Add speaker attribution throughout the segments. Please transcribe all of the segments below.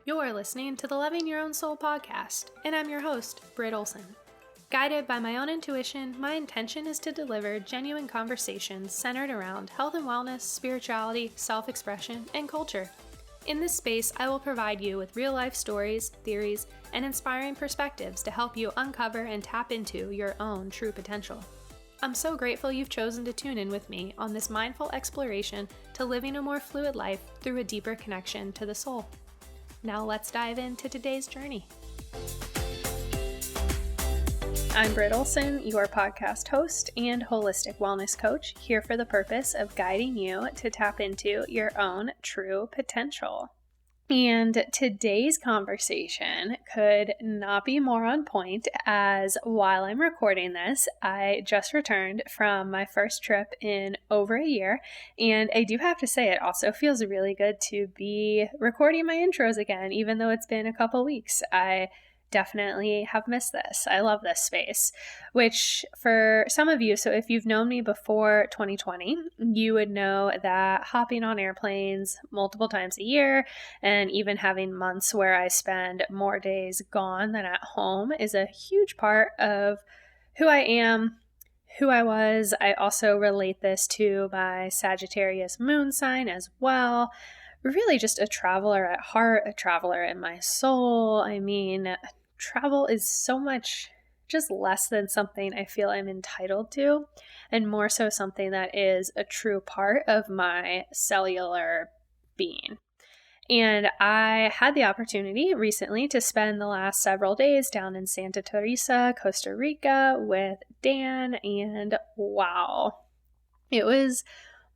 Speaker 1: You're listening to the Loving Your Own Soul podcast, and I'm your host, Britt Olson. Guided by my own intuition, my intention is to deliver genuine conversations centered around health and wellness, spirituality, self-expression, and culture. In this space, I will provide you with real-life stories, theories, and inspiring perspectives to help you uncover and tap into your own true potential. I'm so grateful you've chosen to tune in with me on this mindful exploration to living a more fluid life through a deeper connection to the soul. Now let's dive into today's journey. I'm Britt Olson, your podcast host and holistic wellness coach, here for the purpose of guiding you to tap into your own true potential. And today's conversation could not be more on point, as while I'm recording this, I just returned from my first trip in over a year, and I do have to say it also feels really good to be recording my intros again, even though it's been a couple weeks. I definitely have missed this. I love this space, which for some of you, so if you've known me before 2020, you would know that hopping on airplanes multiple times a year and even having months where I spend more days gone than at home is a huge part of who I am, who I was. I also relate this to my Sagittarius moon sign as well. Really just a traveler at heart, a traveler in my soul. I mean, travel is so much just less than something I feel I'm entitled to, and more so something that is a true part of my cellular being. And I had the opportunity recently to spend the last several days down in Santa Teresa, Costa Rica with Dan, and wow, it was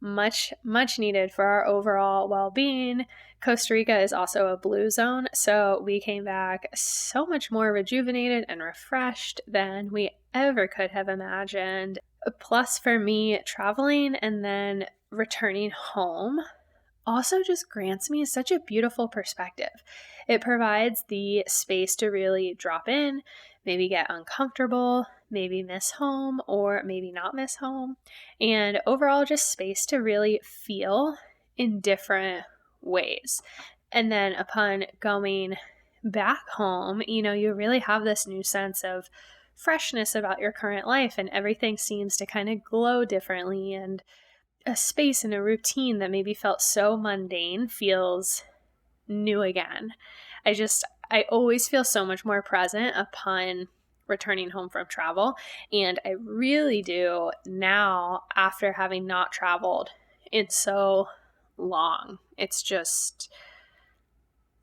Speaker 1: much needed for our overall well-being. Costa Rica is also a blue zone, so we came back so much more rejuvenated and refreshed than we ever could have imagined. Plus, for me, traveling and then returning home also just grants me such a beautiful perspective. It provides the space to really drop in, maybe get uncomfortable, maybe miss home or maybe not miss home, and overall just space to really feel in different ways. And then upon going back home, you really have this new sense of freshness about your current life, and everything seems to kind of glow differently, and a space and a routine that maybe felt so mundane feels new again. I always feel so much more present upon returning home from travel, and I really do now after having not traveled in so long. It's just,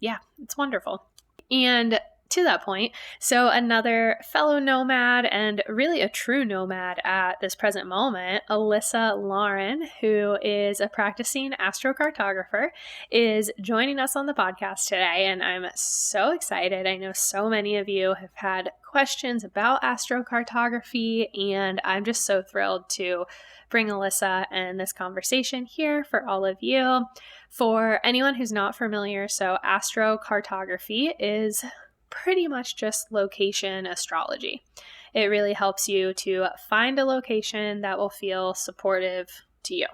Speaker 1: it's wonderful. And to that point, so another fellow nomad and really a true nomad at this present moment, Alyssa Lauren, who is a practicing astrocartographer, is joining us on the podcast today, and I'm so excited. I know so many of you have had questions about astrocartography, and I'm just so thrilled to bring Alyssa and this conversation here for all of you. For anyone who's not familiar, so astrocartography is pretty much just location astrology. It really helps you to find a location that will feel supportive to you.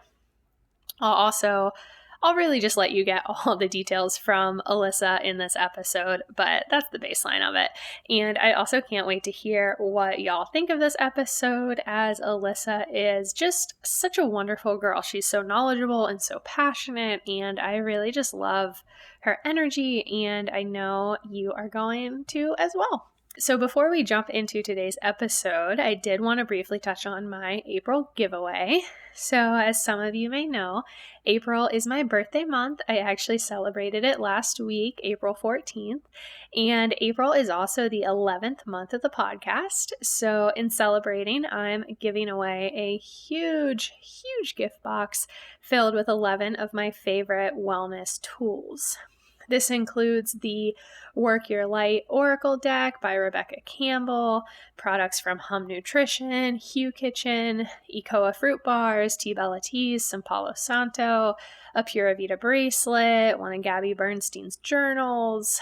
Speaker 1: I'll really just let you get all the details from Alyssa in this episode, but that's the baseline of it. And I also can't wait to hear what y'all think of this episode, as Alyssa is just such a wonderful girl. She's so knowledgeable and so passionate, and I really just love her energy, and I know you are going to as well. So before we jump into today's episode, I did want to briefly touch on my April giveaway. So as some of you may know, April is my birthday month. I actually celebrated it last week, April 14th, and April is also the 11th month of the podcast. So in celebrating, I'm giving away a huge gift box filled with 11 of my favorite wellness tools. This includes the Work Your Light Oracle deck by Rebecca Campbell, products from Hum Nutrition, Hue Kitchen, Ecoa fruit bars, Tea Bella Teas, some Palo Santo, a Pura Vida bracelet, one of Gabby Bernstein's journals,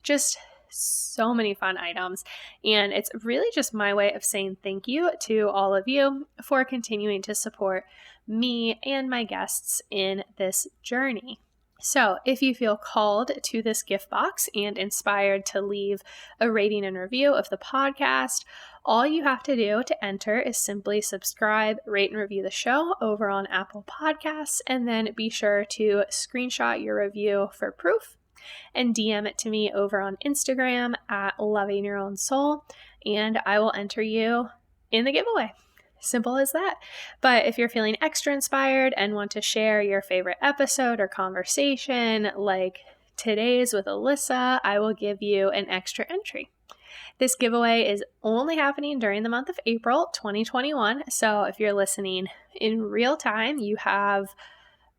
Speaker 1: just so many fun items. And it's really just my way of saying thank you to all of you for continuing to support me and my guests in this journey. So if you feel called to this gift box and inspired to leave a rating and review of the podcast, all you have to do to enter is simply subscribe, rate, and review the show over on Apple Podcasts, and then be sure to screenshot your review for proof and DM it to me over on Instagram at Loving Your Own Soul, and I will enter you in the giveaway. Simple as that. But if you're feeling extra inspired and want to share your favorite episode or conversation like today's with Alyssa, I will give you an extra entry. This giveaway is only happening during the month of April 2021. So if you're listening in real time, you have,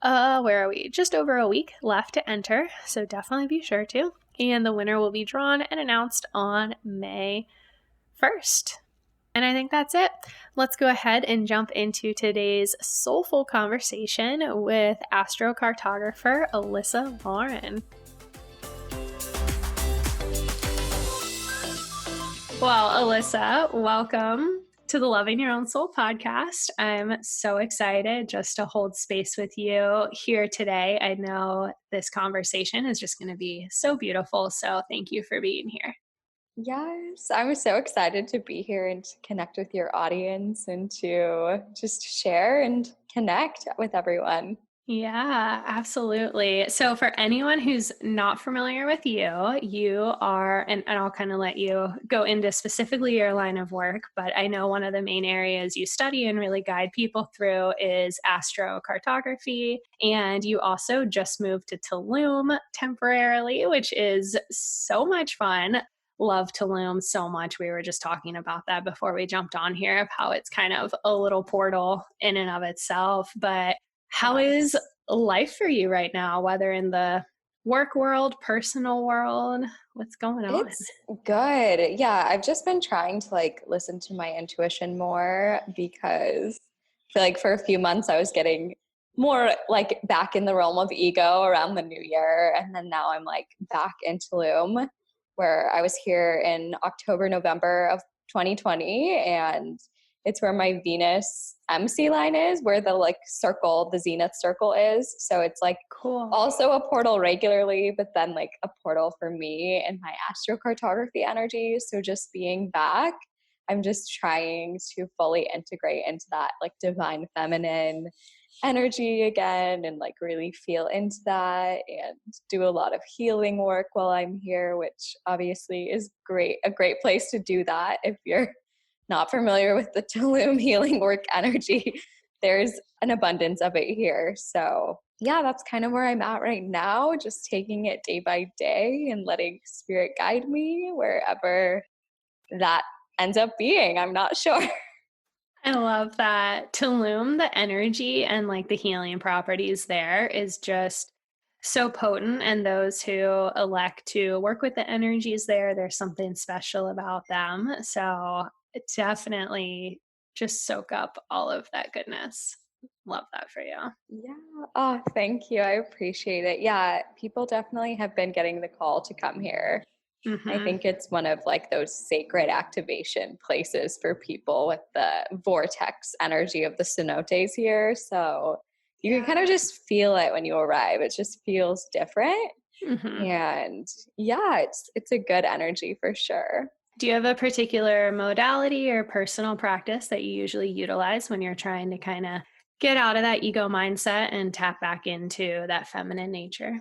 Speaker 1: where are we? Just over a week left to enter. So definitely be sure to. And the winner will be drawn and announced on May 1st. And I think that's it. Let's go ahead and jump into today's soulful conversation with astrocartographer Alyssa Lauren. Well, Alyssa, welcome to the Loving Your Own Soul podcast. I'm so excited just to hold space with you here today. I know this conversation is just going to be so beautiful. So thank you for being here.
Speaker 2: Yes, I was so excited to be here and to connect with your audience and to just share and connect with everyone.
Speaker 1: Yeah, absolutely. So for anyone who's not familiar with you, you are, and I'll kind of let you go into specifically your line of work, but I know one of the main areas you study and really guide people through is astrocartography. And you also just moved to Tulum temporarily, which is so much fun. Love Tulum so much. We were just talking about that before we jumped on here, of how it's kind of a little portal in and of itself. But how is life for you right now, whether in the work world, personal world? What's going on?
Speaker 2: It's good. Yeah, I've just been trying to listen to my intuition more because I feel like for a few months I was getting more back in the realm of ego around the new year. And then now I'm back in Tulum, where I was here in October, November of 2020. And it's where my Venus MC line is, where the circle, the zenith circle is. So it's
Speaker 1: cool.
Speaker 2: Also a portal regularly, but then a portal for me and my astrocartography energy. So just being back, I'm just trying to fully integrate into that divine feminine energy again and really feel into that and do a lot of healing work while I'm here, which obviously is a great place to do that if you're not familiar with the Tulum healing work energy. There's an abundance of it here. So yeah, that's kind of where I'm at right now, just taking it day by day and letting spirit guide me wherever that ends up being. I'm not sure.
Speaker 1: I love that. Tulum, the energy and the healing properties there is just so potent. And those who elect to work with the energies there, there's something special about them. So definitely just soak up all of that goodness. Love that for you.
Speaker 2: Yeah. Oh, thank you. I appreciate it. Yeah, people definitely have been getting the call to come here.
Speaker 1: Mm-hmm.
Speaker 2: I think it's one of those sacred activation places for people with the vortex energy of the cenotes here. So you can kind of just feel it when you arrive. It just feels different.
Speaker 1: Mm-hmm.
Speaker 2: And yeah, it's a good energy for sure.
Speaker 1: Do you have a particular modality or personal practice that you usually utilize when you're trying to kind of get out of that ego mindset and tap back into that feminine nature?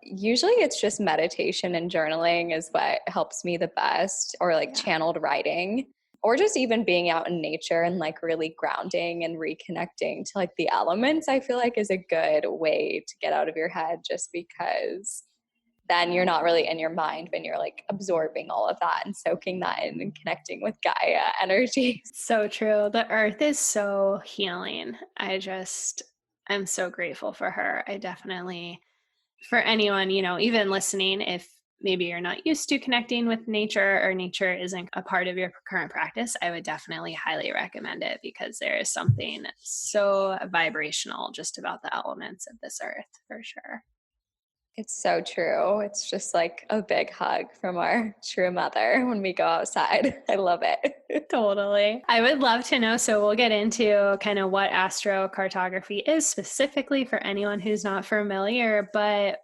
Speaker 2: Usually it's just meditation and journaling is what helps me the best, or channeled writing, or just even being out in nature and really grounding and reconnecting to the elements. I feel is a good way to get out of your head, just because then you're not really in your mind when you're absorbing all of that and soaking that in and connecting with Gaia energy.
Speaker 1: So true. The earth is so healing. I'm so grateful for her. I definitely, for anyone, even listening, if maybe you're not used to connecting with nature or nature isn't a part of your current practice, I would definitely highly recommend it, because there is something so vibrational just about the elements of this earth, for sure.
Speaker 2: It's so true. It's just a big hug from our true mother when we go outside. I love it.
Speaker 1: Totally. I would love to know. So we'll get into kind of what astrocartography is specifically for anyone who's not familiar, but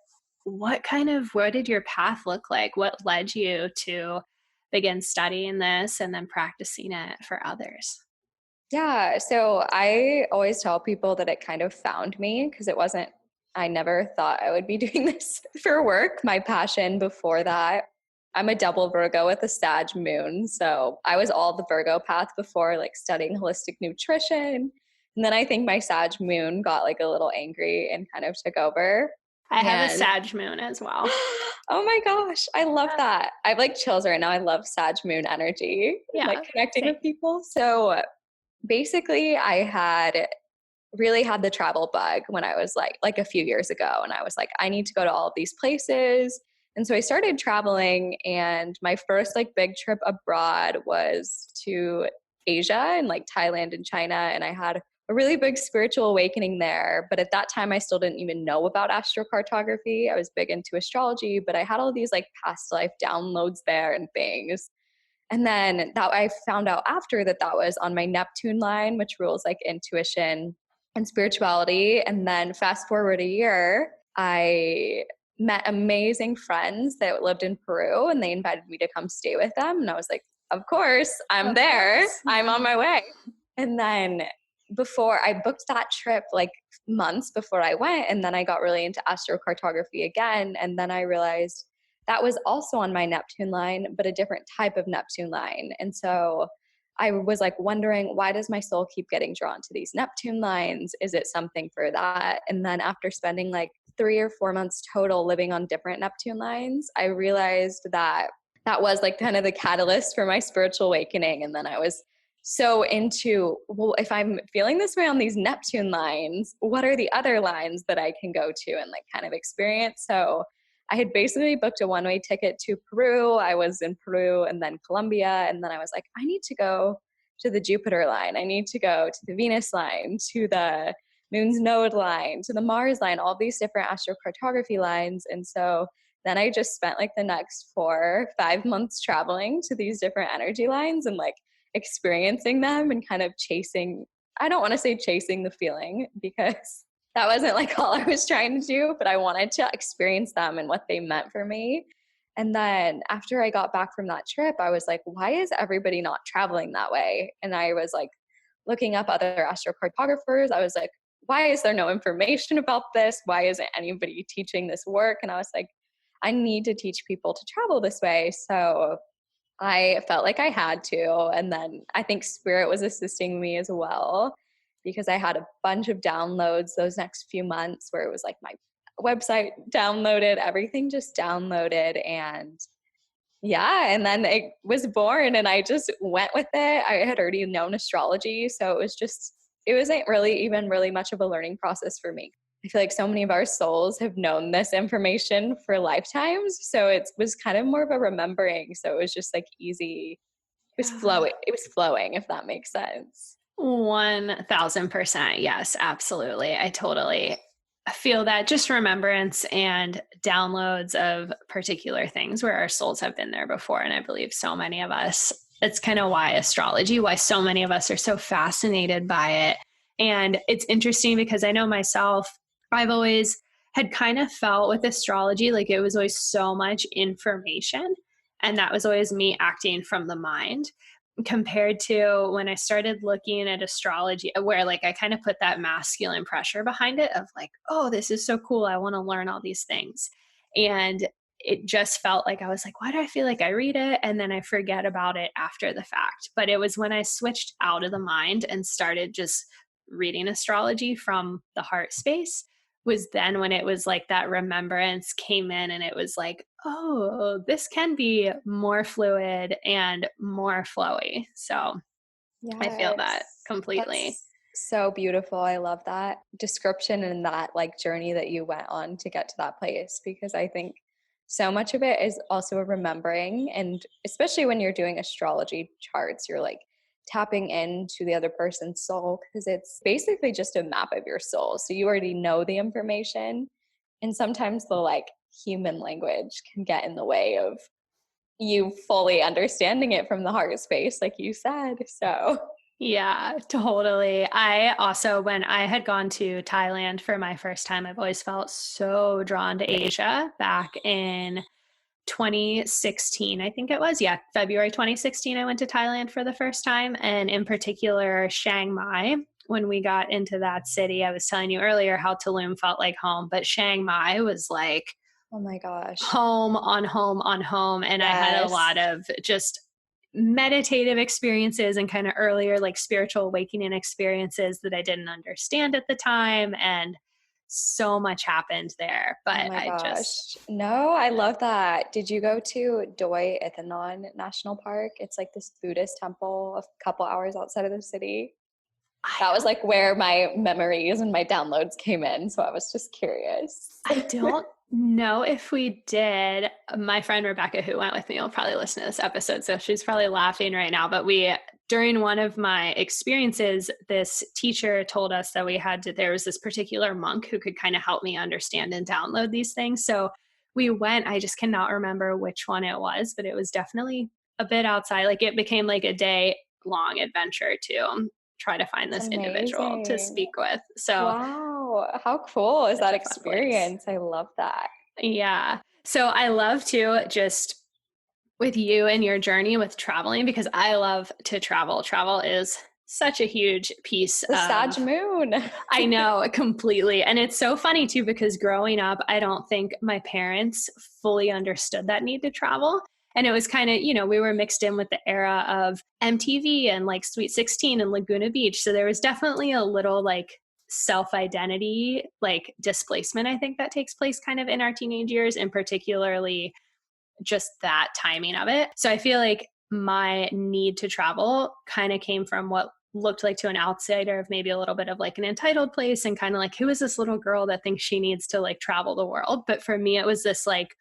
Speaker 1: what did your path look like? What led you to begin studying this and then practicing it for others?
Speaker 2: Yeah. So I always tell people that it kind of found me because I never thought I would be doing this for work. My passion before that, I'm a double Virgo with a Sag moon. So I was all the Virgo path before, like studying holistic nutrition. And then I think my Sag moon got like a little angry and kind of took over.
Speaker 1: I have a
Speaker 2: And
Speaker 1: Sag moon as well.
Speaker 2: oh my gosh, I love that. I have like chills right now. I love Sag moon energy, like
Speaker 1: Yeah,
Speaker 2: connecting
Speaker 1: same.
Speaker 2: with people. So basically, I had really had the travel bug when I was like a few years ago, and I was like, I need to go to all of these places. And so I started traveling, and my first like big trip abroad was to Asia and like Thailand and China, and I had a really big spiritual awakening there. But at that time, I still didn't even know about astrocartography. I was big into astrology, but I had all these like past life downloads there and things. And then that I found out after that that was on my Neptune line, which rules like intuition and spirituality. And then fast forward a year, I met amazing friends that lived in Peru and they invited me to come stay with them. And I was like, of course, I'm
Speaker 1: Of
Speaker 2: there.
Speaker 1: course.
Speaker 2: I'm
Speaker 1: Yeah.
Speaker 2: on my way. And then before I booked that trip, like months before I went, and then I got really into astrocartography again. And then I realized that was also on my Neptune line, but a different type of Neptune line. And so I was like wondering, why does my soul keep getting drawn to these Neptune lines? Is it something for that? And then after spending like 3 or 4 months total living on different Neptune lines, I realized that that was like kind of the catalyst for my spiritual awakening. And then I was so into, well, if I'm feeling this way on these Neptune lines, what are the other lines that I can go to and like kind of experience? So I had basically booked a one-way ticket to Peru. I was in Peru and then Colombia. And then I was like, I need to go to the Jupiter line. I need to go to the Venus line, to the Moon's node line, to the Mars line, all these different astrocartography lines. And so then I just spent like the next 4 or 5 months traveling to these different energy lines and like experiencing them and kind of chasing, I don't want to say chasing the feeling because that wasn't like all I was trying to do, but I wanted to experience them and what they meant for me. And then after I got back from that trip, I was like, why is everybody not traveling that way? And I was like looking up other astrocartographers. I was like, why is there no information about this? Why isn't anybody teaching this work? And I was like, I need to teach people to travel this way. So I felt like I had to. And then I think Spirit was assisting me as well because I had a bunch of downloads those next few months where it was like my website downloaded, everything just downloaded. And yeah, and then it was born and I just went with it. I had already known astrology. So it wasn't really even really much of a learning process for me. I feel like so many of our souls have known this information for lifetimes. So it was kind of more of a remembering. So it was just like easy. It was flowing. It was flowing, if that makes sense.
Speaker 1: 1000%. Yes, absolutely. I totally feel that just remembrance and downloads of particular things where our souls have been there before. And I believe so many of us, it's kind of why so many of us are so fascinated by it. And it's interesting because I know myself, I've always had kind of felt with astrology like it was always so much information. And that was always me acting from the mind compared to when I started looking at astrology, where like I kind of put that masculine pressure behind it of like, oh, this is so cool. I want to learn all these things. And it just felt like I was like, why do I feel like I read it and then I forget about it after the fact? But it was when I switched out of the mind and started just reading astrology from the heart space was then when it was like that remembrance came in and it was like, oh, this can be more fluid and more flowy. So I feel that
Speaker 2: Yes.
Speaker 1: completely.
Speaker 2: That's so beautiful. I love that description and that like journey that you went on to get to that place because I think so much of it is also a remembering. And especially when you're doing astrology charts, you're like tapping into the other person's soul because it's basically just a map of your soul. So you already know the information. And sometimes the like human language can get in the way of you fully understanding it from the heart space, like you said. So
Speaker 1: Yeah, totally. I also, when I had gone to Thailand for my first time, I've always felt so drawn to Asia back in 2016, I think it was. Yeah, February 2016, I went to Thailand for the first time. And in particular, Chiang Mai. When we got into that city, I was telling you earlier how Tulum felt like home, but Chiang Mai was like
Speaker 2: Oh my gosh.
Speaker 1: home on home on home. And I had a
Speaker 2: Yes.
Speaker 1: lot of just meditative experiences and kind of earlier like spiritual awakening experiences that I didn't understand at the time. And so much happened there.
Speaker 2: Oh
Speaker 1: But
Speaker 2: my
Speaker 1: I
Speaker 2: gosh.
Speaker 1: just,
Speaker 2: No, I love that. Did you go to Doi Ithanon National Park? It's like this Buddhist temple a couple hours outside of the city.
Speaker 1: I
Speaker 2: That was
Speaker 1: don't
Speaker 2: like where my memories and my downloads came in. So I was just curious.
Speaker 1: I don't know if we did. My friend Rebecca, who went with me, will probably listen to this episode, so she's probably laughing right now. But during one of my experiences, this teacher told us that there was this particular monk who could kind of help me understand and download these things. So we went, I just cannot remember which one it was, but it was definitely a bit outside. Like it became like a day long adventure to try to find
Speaker 2: It's
Speaker 1: this individual to
Speaker 2: amazing.
Speaker 1: speak with. So
Speaker 2: Wow. How cool is
Speaker 1: such
Speaker 2: that
Speaker 1: a fun place.
Speaker 2: experience? I love that.
Speaker 1: Yeah. So I love to just with you and your journey with traveling because I love to travel. Travel is such a huge piece
Speaker 2: The Sag
Speaker 1: of,
Speaker 2: Moon.
Speaker 1: I know completely. And it's so funny too, because growing up, I don't think my parents fully understood that need to travel. And it was kind of, we were mixed in with the era of MTV and like Sweet 16 and Laguna Beach. So there was definitely a little like self identity, like displacement, I think that takes place kind of in our teenage years, and particularly just that timing of it. So I feel like my need to travel kind of came from what looked like to an outsider of maybe a little bit of like an entitled place and kind of like, who is this little girl that thinks she needs to like travel the world? But for me, it was this like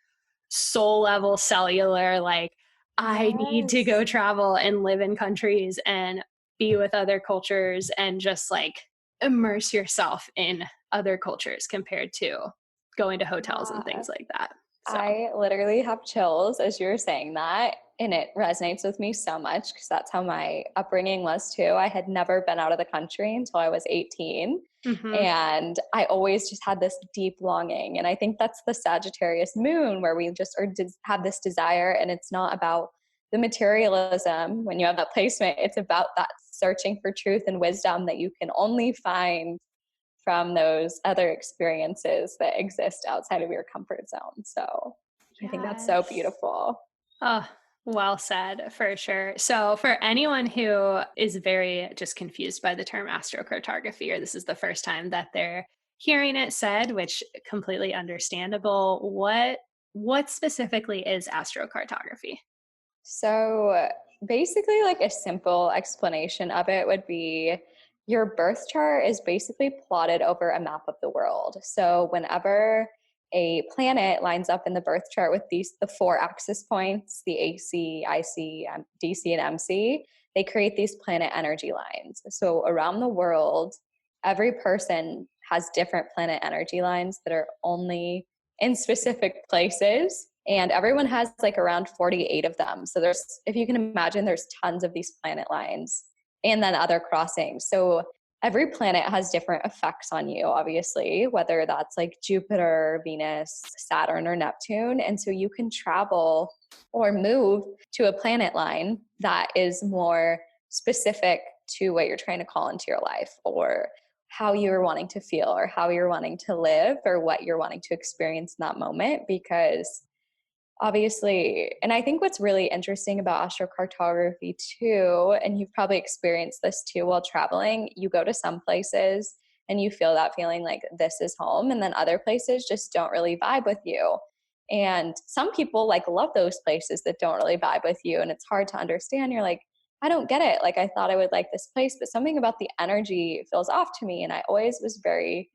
Speaker 1: soul level cellular, like, I need to
Speaker 2: Yes.
Speaker 1: go travel and live in countries and be with other cultures and just like immerse yourself in other cultures compared to going to hotels and
Speaker 2: Yeah.
Speaker 1: things like that. So
Speaker 2: I literally have chills as you were saying that. And it resonates with me so much because that's how my upbringing was too. I had never been out of the country until I was 18.
Speaker 1: mhm.
Speaker 2: And I always just had this deep longing. And I think that's the Sagittarius moon where we just have this desire. And it's not about the materialism when you have that placement, it's about that searching for truth and wisdom that you can only find from those other experiences that exist outside of your comfort zone. So I think that's so
Speaker 1: Yes.
Speaker 2: beautiful.
Speaker 1: Oh, well said, for sure. So, for anyone who is very just confused by the term astrocartography, or this is the first time that they're hearing it said, which completely understandable, what specifically is astrocartography?
Speaker 2: So basically, like a simple explanation of it would be your birth chart is basically plotted over a map of the world. So whenever a planet lines up in the birth chart with the four axis points, the AC, IC, DC, and MC, they create these planet energy lines. So around the world, every person has different planet energy lines that are only in specific places, and everyone has like around 48 of them. So if you can imagine, there's tons of these planet lines and then other crossings. So every planet has different effects on you, obviously, whether that's like Jupiter, Venus, Saturn, or Neptune. And so you can travel or move to a planet line that is more specific to what you're trying to call into your life, or how you're wanting to feel, or how you're wanting to live, or what you're wanting to experience in that moment. Because obviously, and I think what's really interesting about astrocartography too, and you've probably experienced this too while traveling, you go to some places and you feel that feeling like this is home, and then other places just don't really vibe with you. And some people like love those places that don't really vibe with you, and it's hard to understand. You're like, I don't get it. Like, I thought I would like this place, but something about the energy feels off to me. And I always was very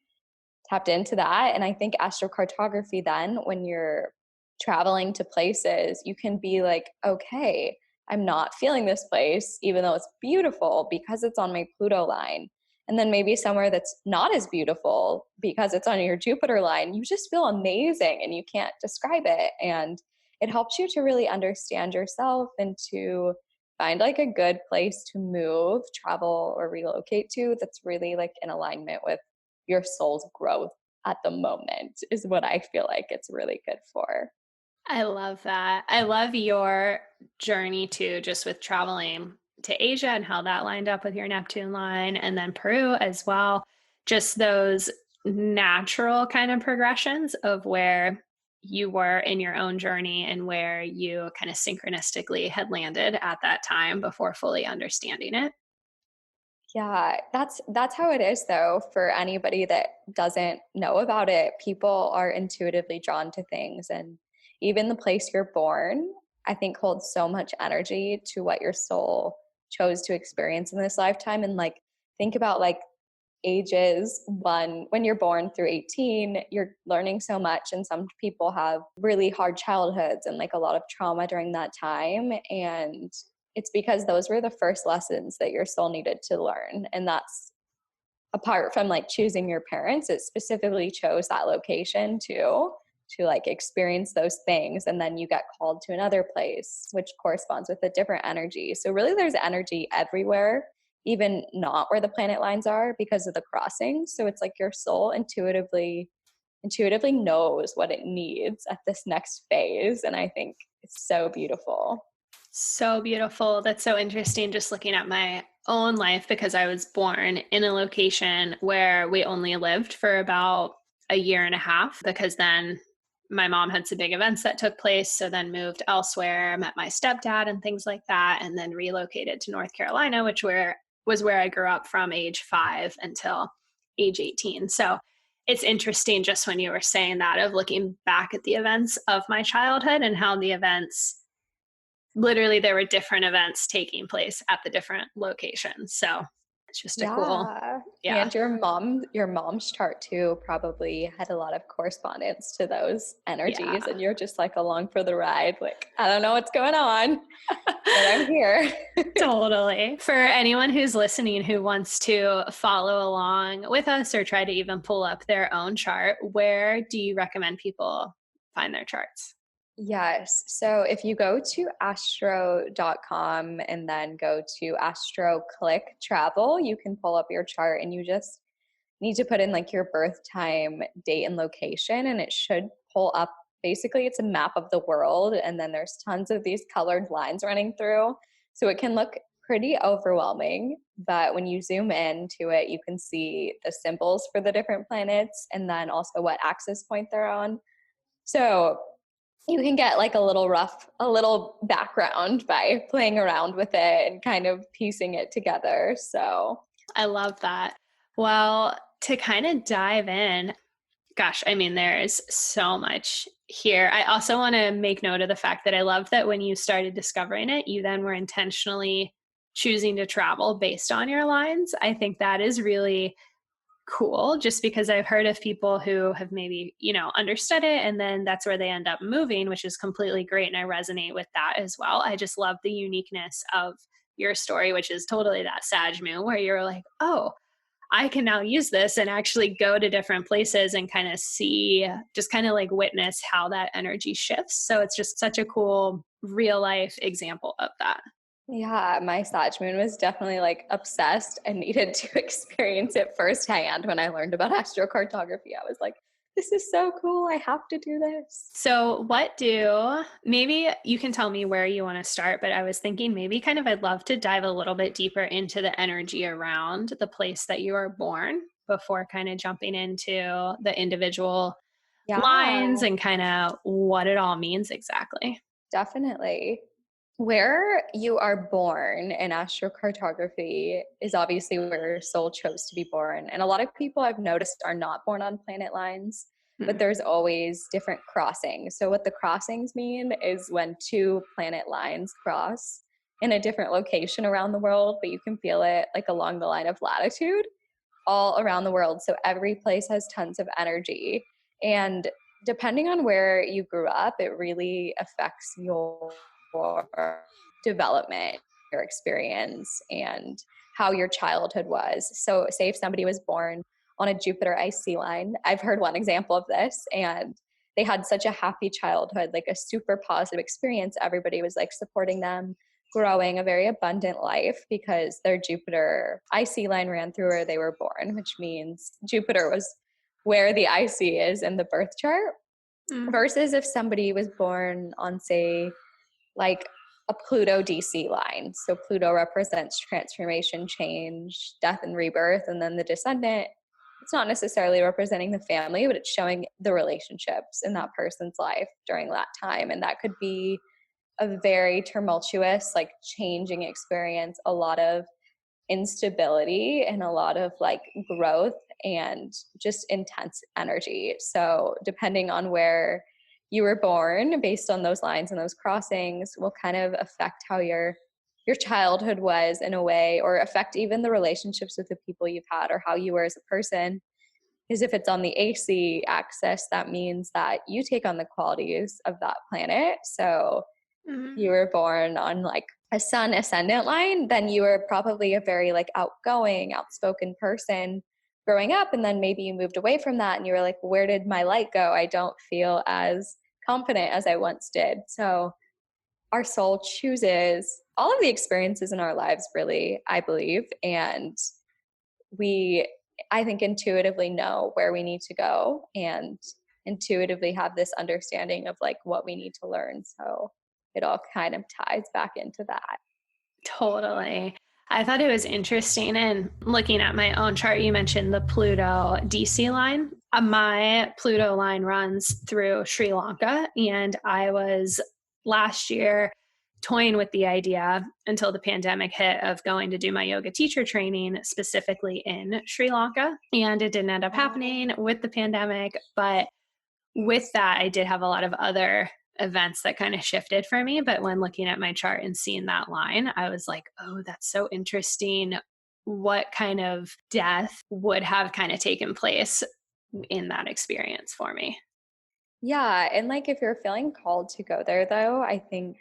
Speaker 2: tapped into that. And I think astrocartography, then when you're traveling to places, you can be like, okay, I'm not feeling this place, even though it's beautiful because it's on my Pluto line. And then maybe somewhere that's not as beautiful because it's on your Jupiter line, you just feel amazing and you can't describe it. And it helps you to really understand yourself and to find like a good place to move, travel, or relocate to that's really like in alignment with your soul's growth at the moment is what I feel like it's really good for.
Speaker 1: I love that. I love your journey too, just with traveling to Asia and how that lined up with your Neptune line, and then Peru as well. Just those natural kind of progressions of where you were in your own journey and where you kind of synchronistically had landed at that time before fully understanding it.
Speaker 2: Yeah, that's how it is though. For anybody that doesn't know about it, people are intuitively drawn to things, and even the place you're born, I think holds so much energy to what your soul chose to experience in this lifetime. And like think about like ages one when you're born through 18, you're learning so much, and some people have really hard childhoods and like a lot of trauma during that time, and it's because those were the first lessons that your soul needed to learn. And that's apart from like choosing your parents, it specifically chose that location too, to like experience those things. And then you get called to another place which corresponds with a different energy. So really there's energy everywhere, even not where the planet lines are, because of the crossings. So it's like your soul intuitively knows what it needs at this next phase, and I think it's so beautiful.
Speaker 1: So beautiful. That's so interesting just looking at my own life because I was born in a location where we only lived for about a year and a half because then my mom had some big events that took place. So then moved elsewhere, met my stepdad and things like that, and then relocated to North Carolina, which was where I grew up from age 5 until age 18. So it's interesting just when you were saying that of looking back at the events of my childhood and how the events literally there were different events taking place at the different locations. So it's just a cool,
Speaker 2: Yeah.
Speaker 1: yeah.
Speaker 2: And your mom's chart too probably had a lot of correspondence to those energies,
Speaker 1: Yeah.
Speaker 2: and you're just like along for the ride. Like, I don't know what's going on, but I'm here.
Speaker 1: Totally. For anyone who's listening who wants to follow along with us or try to even pull up their own chart, where do you recommend people find their charts?
Speaker 2: Yes. So if you go to astro.com and then go to Astro Click Travel, you can pull up your chart, and you just need to put in like your birth time, date, and location, and it should pull up. Basically, it's a map of the world, and then there's tons of these colored lines running through. So it can look pretty overwhelming, but when you zoom in to it, you can see the symbols for the different planets and then also what axis point they're on. So you can get like a little background by playing around with it and kind of piecing it together. So
Speaker 1: I love that. Well, to kind of dive in, gosh, I mean, there's so much here. I also want to make note of the fact that I love that when you started discovering it, you then were intentionally choosing to travel based on your lines. I think that is really cool just because I've heard of people who have maybe, understood it and then that's where they end up moving, which is completely great. And I resonate with that as well. I just love the uniqueness of your story, which is totally that Sag moon where you're like, oh, I can now use this and actually go to different places and kind of see, just kind of like witness how that energy shifts. So it's just such a cool real life example of that.
Speaker 2: yeah, my Sag moon was definitely like obsessed and needed to experience it firsthand when I learned about astrocartography. I was like, this is so cool. I have to do this.
Speaker 1: So, maybe you can tell me where you want to start, but I was thinking maybe kind of I'd love to dive a little bit deeper into the energy around the place that you are born before kind of jumping into the individual
Speaker 2: Yeah,
Speaker 1: lines and kind of what it all means exactly.
Speaker 2: definitely. Where you are born in astrocartography is obviously where your soul chose to be born. And a lot of people I've noticed are not born on planet lines, but
Speaker 1: Hmm.
Speaker 2: there's always different crossings. So, what the crossings mean is when two planet lines cross in a different location around the world, but you can feel it like along the line of latitude all around the world. So, every place has tons of energy. And depending on where you grew up, it really affects your development, your experience, and how your childhood was. So, say if somebody was born on a Jupiter IC line, I've heard one example of this, and they had such a happy childhood, like a super positive experience. Everybody was like supporting them. growing a very abundant life because their Jupiter IC line ran through where they were born, which means Jupiter was where the IC is in the birth chart. Versus if somebody was born on, say, like a Pluto DC line. So Pluto represents transformation, change, death, and rebirth. And then the descendant, it's not necessarily representing the family, but it's showing the relationships in that person's life during that time. And that could be a very tumultuous, like changing experience, a lot of instability and a lot of like growth and just intense energy. So depending on where you were born, based on those lines and those crossings, will kind of affect how your childhood was in a way, or affect even the relationships with the people you've had or how you were as a person. Because if it's on the AC axis, that means that you take on the qualities of that planet. So you were born on like a sun ascendant line, then you were probably a very like outgoing, outspoken person growing up. And then maybe you moved away from that and you were like, where did my light go? I don't feel as confident as I once did. So our soul chooses all of the experiences in our lives, really, I believe. And we, I think, intuitively know where we need to go and intuitively have this understanding of like what we need to learn. So it all kind of ties back into that.
Speaker 1: Totally. I thought it was interesting. And looking at my own chart, you mentioned the Pluto DC line. My Pluto line runs through Sri Lanka. And I was last year toying with the idea until the pandemic hit of going to do my yoga teacher training specifically in Sri Lanka. And it didn't end up happening with the pandemic. But with that, I did have a lot of other events that kind of shifted for me. But when looking at my chart and seeing that line, I was like, oh, that's so interesting. What kind of death would have kind of taken place in that experience for me?
Speaker 2: Yeah. And like if you're feeling called to go there, though, I think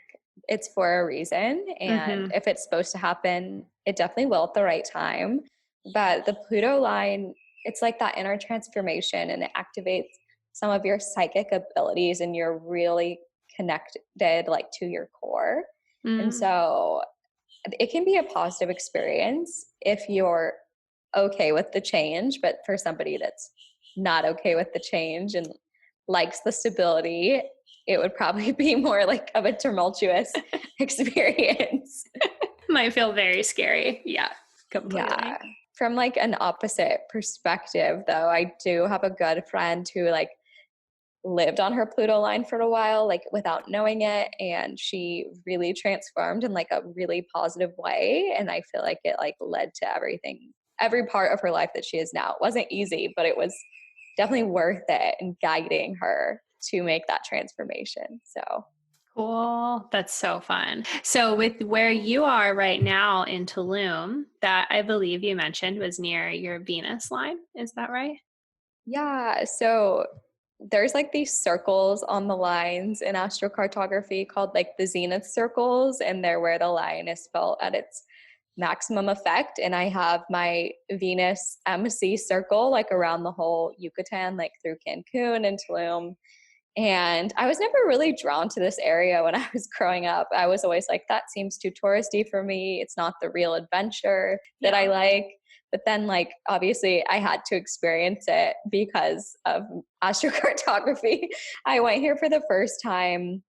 Speaker 2: it's for a reason. And if it's supposed to happen, it definitely will at the right time. But the Pluto line, it's like that inner transformation and it activates some of your psychic abilities and you're really connected like to your core. And so it can be a positive experience if you're okay with the change, but for somebody that's not okay with the change and likes the stability, it would probably be more like of a tumultuous experience.
Speaker 1: Might feel very scary. Yeah, completely.
Speaker 2: Yeah. From like an opposite perspective, though, I do have a good friend who like lived on her Pluto line for a while, like without knowing it. And she really transformed in like a really positive way. And I feel like it like led to everything, every part of her life that she is now. It wasn't easy, but it was definitely worth it in guiding her to make that transformation. So
Speaker 1: Cool. That's so fun. So with where you are right now in Tulum, that I believe you mentioned was near your Venus line. Is that right?
Speaker 2: yeah, so there's like these circles on the lines in astrocartography called like the zenith circles, and they're where the line is felt at its maximum effect. And I have my Venus MC circle like around the whole Yucatan, like through Cancun and Tulum. And I was never really drawn to this area when I was growing up. I was always like, that seems too touristy for me. It's not the real adventure that I like. But then, like, obviously, I had to experience it because of astrocartography. I went here for the first time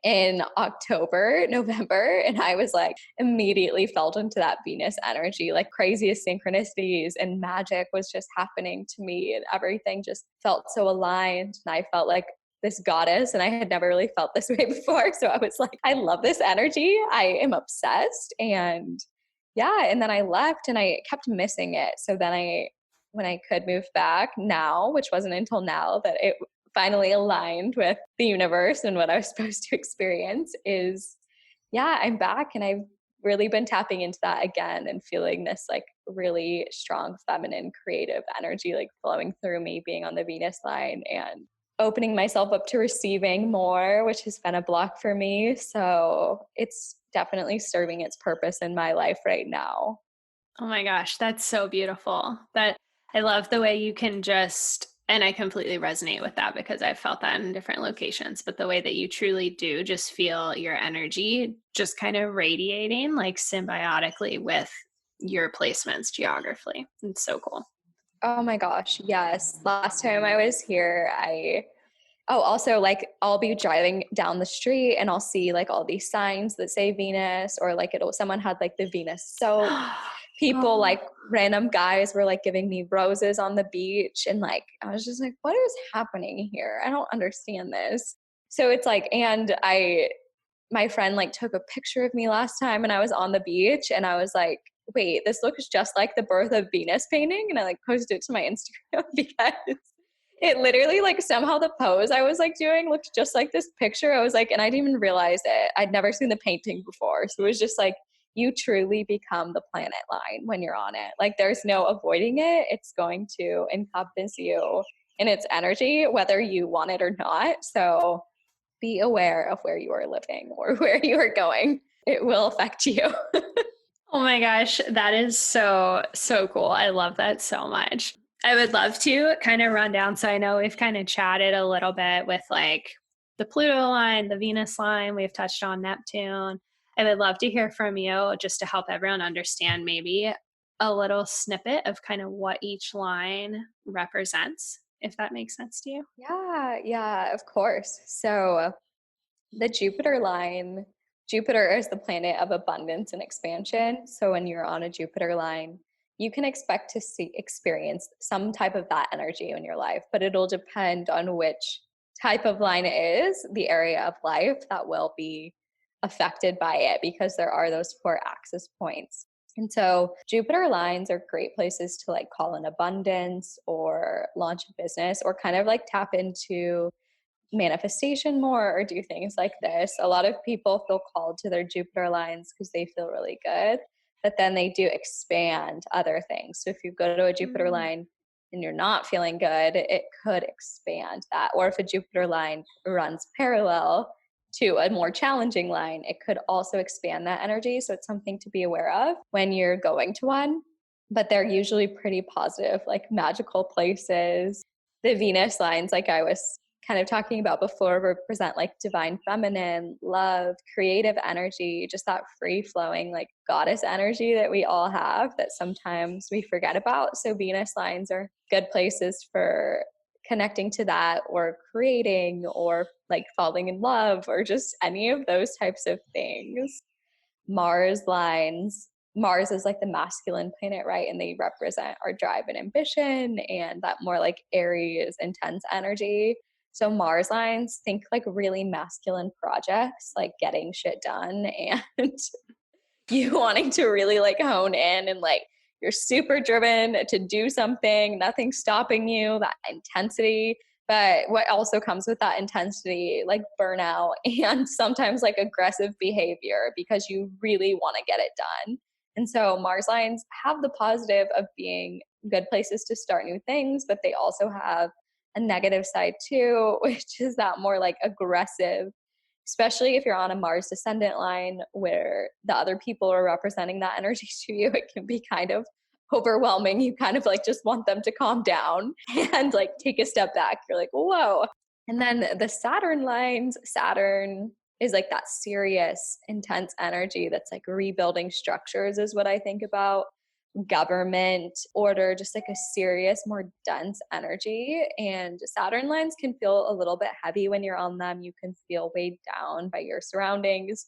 Speaker 2: in October, November, and I was like immediately felt into that Venus energy, like craziest synchronicities and magic was just happening to me, and everything just felt so aligned. And I felt like this goddess, and I had never really felt this way before. So I was like, I love this energy. I am obsessed. And yeah, and then I left and I kept missing it. So then when I could move back now, which wasn't until now that it finally aligned with the universe and what I was supposed to experience, is yeah, I'm back and I've really been tapping into that again and feeling this like really strong feminine creative energy like flowing through me being on the Venus line and opening myself up to receiving more, which has been a block for me. So it's definitely serving its purpose in my life right now.
Speaker 1: Oh my gosh, that's so beautiful. That I love the way you can just And I completely resonate with that because I've felt that in different locations. But the way that you truly do just feel your energy just kind of radiating like symbiotically with your placements geographically. It's so cool.
Speaker 2: Oh my gosh, yes. Last time I was here, also like I'll be driving down the street and I'll see like all these signs that say Venus, or like someone had like the Venus soap. People
Speaker 1: Oh.
Speaker 2: like random guys were like giving me roses on the beach, and like I was just like, what is happening here? I don't understand this. So it's like, and I my friend like took a picture of me last time and I was on the beach and I was like, wait, this looks just like the Birth of Venus painting. And I like posted it to my Instagram because it literally like somehow the pose I was like doing looked just like this picture. I was like, and I didn't even realize it. I'd never seen the painting before. So it was just like, you truly become the planet line when you're on it. Like there's no avoiding it. It's going to encompass you in its energy, whether you want it or not. So be aware of where you are living or where you are going. It will affect you.
Speaker 1: Oh my gosh, that is so, so cool. I love that so much. I would love to kind of run down. So I know we've kind of chatted a little bit with like the Pluto line, the Venus line, we've touched on Neptune. I would love to hear from you just to help everyone understand maybe a little snippet of kind of what each line represents, if that makes sense to you.
Speaker 2: Yeah, of course. So the Jupiter line, Jupiter is the planet of abundance and expansion. So when you're on a Jupiter line, you can expect to experience some type of that energy in your life, but it'll depend on which type of line it is, the area of life that will be affected by it, because there are those 4 axis points. And so Jupiter lines are great places to like call in abundance or launch a business or kind of like tap into manifestation more or do things like this. A lot of people feel called to their Jupiter lines because they feel really good, but then they do expand other things. So if you go to a Jupiter line and you're not feeling good, it could expand that. Or if a Jupiter line runs parallel to a more challenging line, it could also expand that energy. So it's something to be aware of when you're going to one. But they're usually pretty positive, like magical places. The Venus lines, like I was kind of talking about before, represent like divine feminine, love, creative energy, just that free flowing like goddess energy that we all have that sometimes we forget about. So Venus lines are good places for connecting to that, or creating, or like falling in love, or just any of those types of things. Mars lines, Mars is like the masculine planet, right? And they represent our drive and ambition and that more like Aries, intense energy. So Mars lines, think like really masculine projects, like getting shit done and you wanting to really like hone in and like you're super driven to do something, nothing's stopping you, that intensity. But what also comes with that intensity, like burnout and sometimes like aggressive behavior because you really want to get it done. And so Mars lines have the positive of being good places to start new things, but they also have a negative side too, which is that more like aggressive, especially if you're on a Mars descendant line where the other people are representing that energy to you. It can be kind of overwhelming. You kind of like just want them to calm down and like take a step back. You're like, whoa. And then the Saturn lines, Saturn is like that serious, intense energy that's like rebuilding structures, is what I think about. Government, order, just like a serious, more dense energy. And Saturn lines can feel a little bit heavy when you're on them. You can feel weighed down by your surroundings,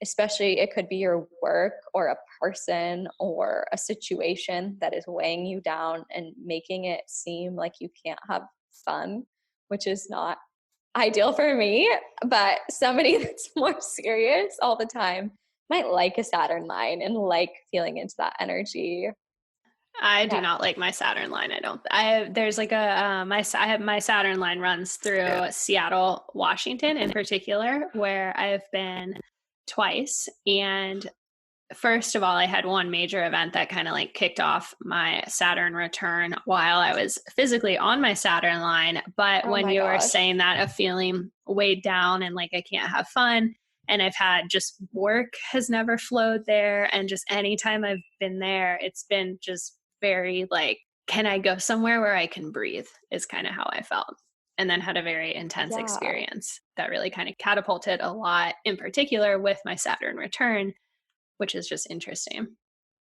Speaker 2: especially it could be your work or a person or a situation that is weighing you down and making it seem like you can't have fun, which is not ideal for me. But somebody that's more serious all the time might like a Saturn line and like feeling into that energy.
Speaker 1: I do
Speaker 2: Yeah.
Speaker 1: not like my Saturn line. I don't. I have, there's like a I have my Saturn line runs through Seattle, Washington, in particular, where I've been twice. And first of all, I had one major event that kind of like kicked off my Saturn return while I was physically on my Saturn line. But
Speaker 2: Oh
Speaker 1: when
Speaker 2: my
Speaker 1: you were
Speaker 2: gosh.
Speaker 1: saying that of feeling weighed down and like I can't have fun, and I've had just work has never flowed there. And just anytime I've been there, it's been just very like can I go somewhere where I can breathe is kind of how I felt. And then had a very intense
Speaker 2: Yeah.
Speaker 1: experience that really kind of catapulted a lot, in particular with my Saturn return, which is just interesting.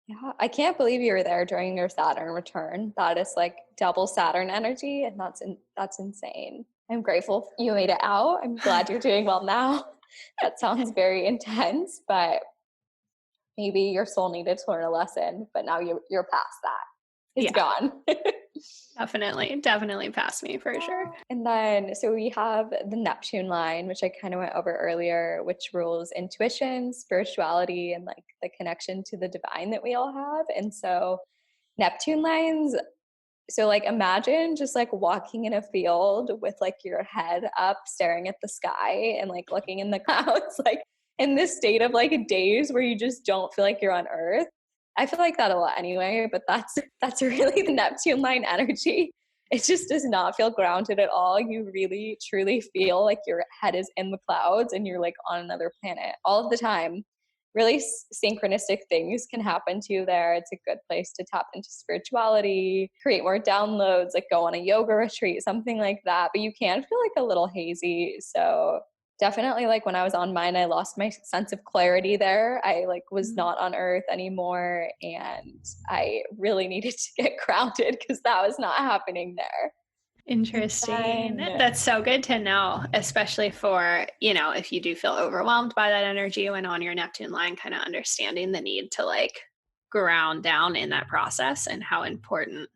Speaker 2: Yeah, I can't believe you were there during your Saturn return. That is like double Saturn energy, and that's insane. I'm grateful you made it out. I'm glad you're doing well now. That sounds very intense, but maybe your soul needed to learn a lesson, but now you're past that. It's
Speaker 1: Yeah,
Speaker 2: gone.
Speaker 1: definitely past me for sure.
Speaker 2: And then, so we have the Neptune line, which I kind of went over earlier, which rules intuition, spirituality, and like the connection to the divine that we all have. And so, Neptune lines, so like imagine just like walking in a field with like your head up, staring at the sky and like looking in the clouds, like in this state of like days where you just don't feel like you're on Earth. I feel like that a lot anyway, but that's really the Neptune line energy. It just does not feel grounded at all. You really truly feel like your head is in the clouds and you're like on another planet all of the time. Really synchronistic things can happen to you there. It's a good place to tap into spirituality, create more downloads, like go on a yoga retreat, something like that. But you can feel like a little hazy. So definitely like when I was on mine, I lost my sense of clarity there. I like was not on Earth anymore, and I really needed to get grounded because that was not happening there.
Speaker 1: Interesting.
Speaker 2: Then,
Speaker 1: That's so good to know, especially for, if you do feel overwhelmed by that energy when on your Neptune line, kind of understanding the need to like ground down in that process and how important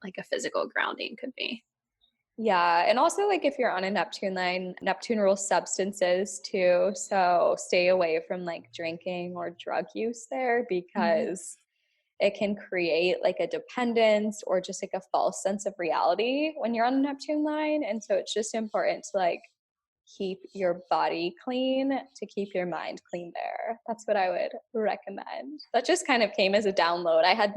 Speaker 1: like a physical grounding could be.
Speaker 2: yeah, and also like if you're on a Neptune line, Neptune rules substances too. So stay away from like drinking or drug use there because it can create like a dependence or just like a false sense of reality when you're on a Neptune line. And so it's just important to like keep your body clean, to keep your mind clean there. That's what I would recommend. That just kind of came as a download. I had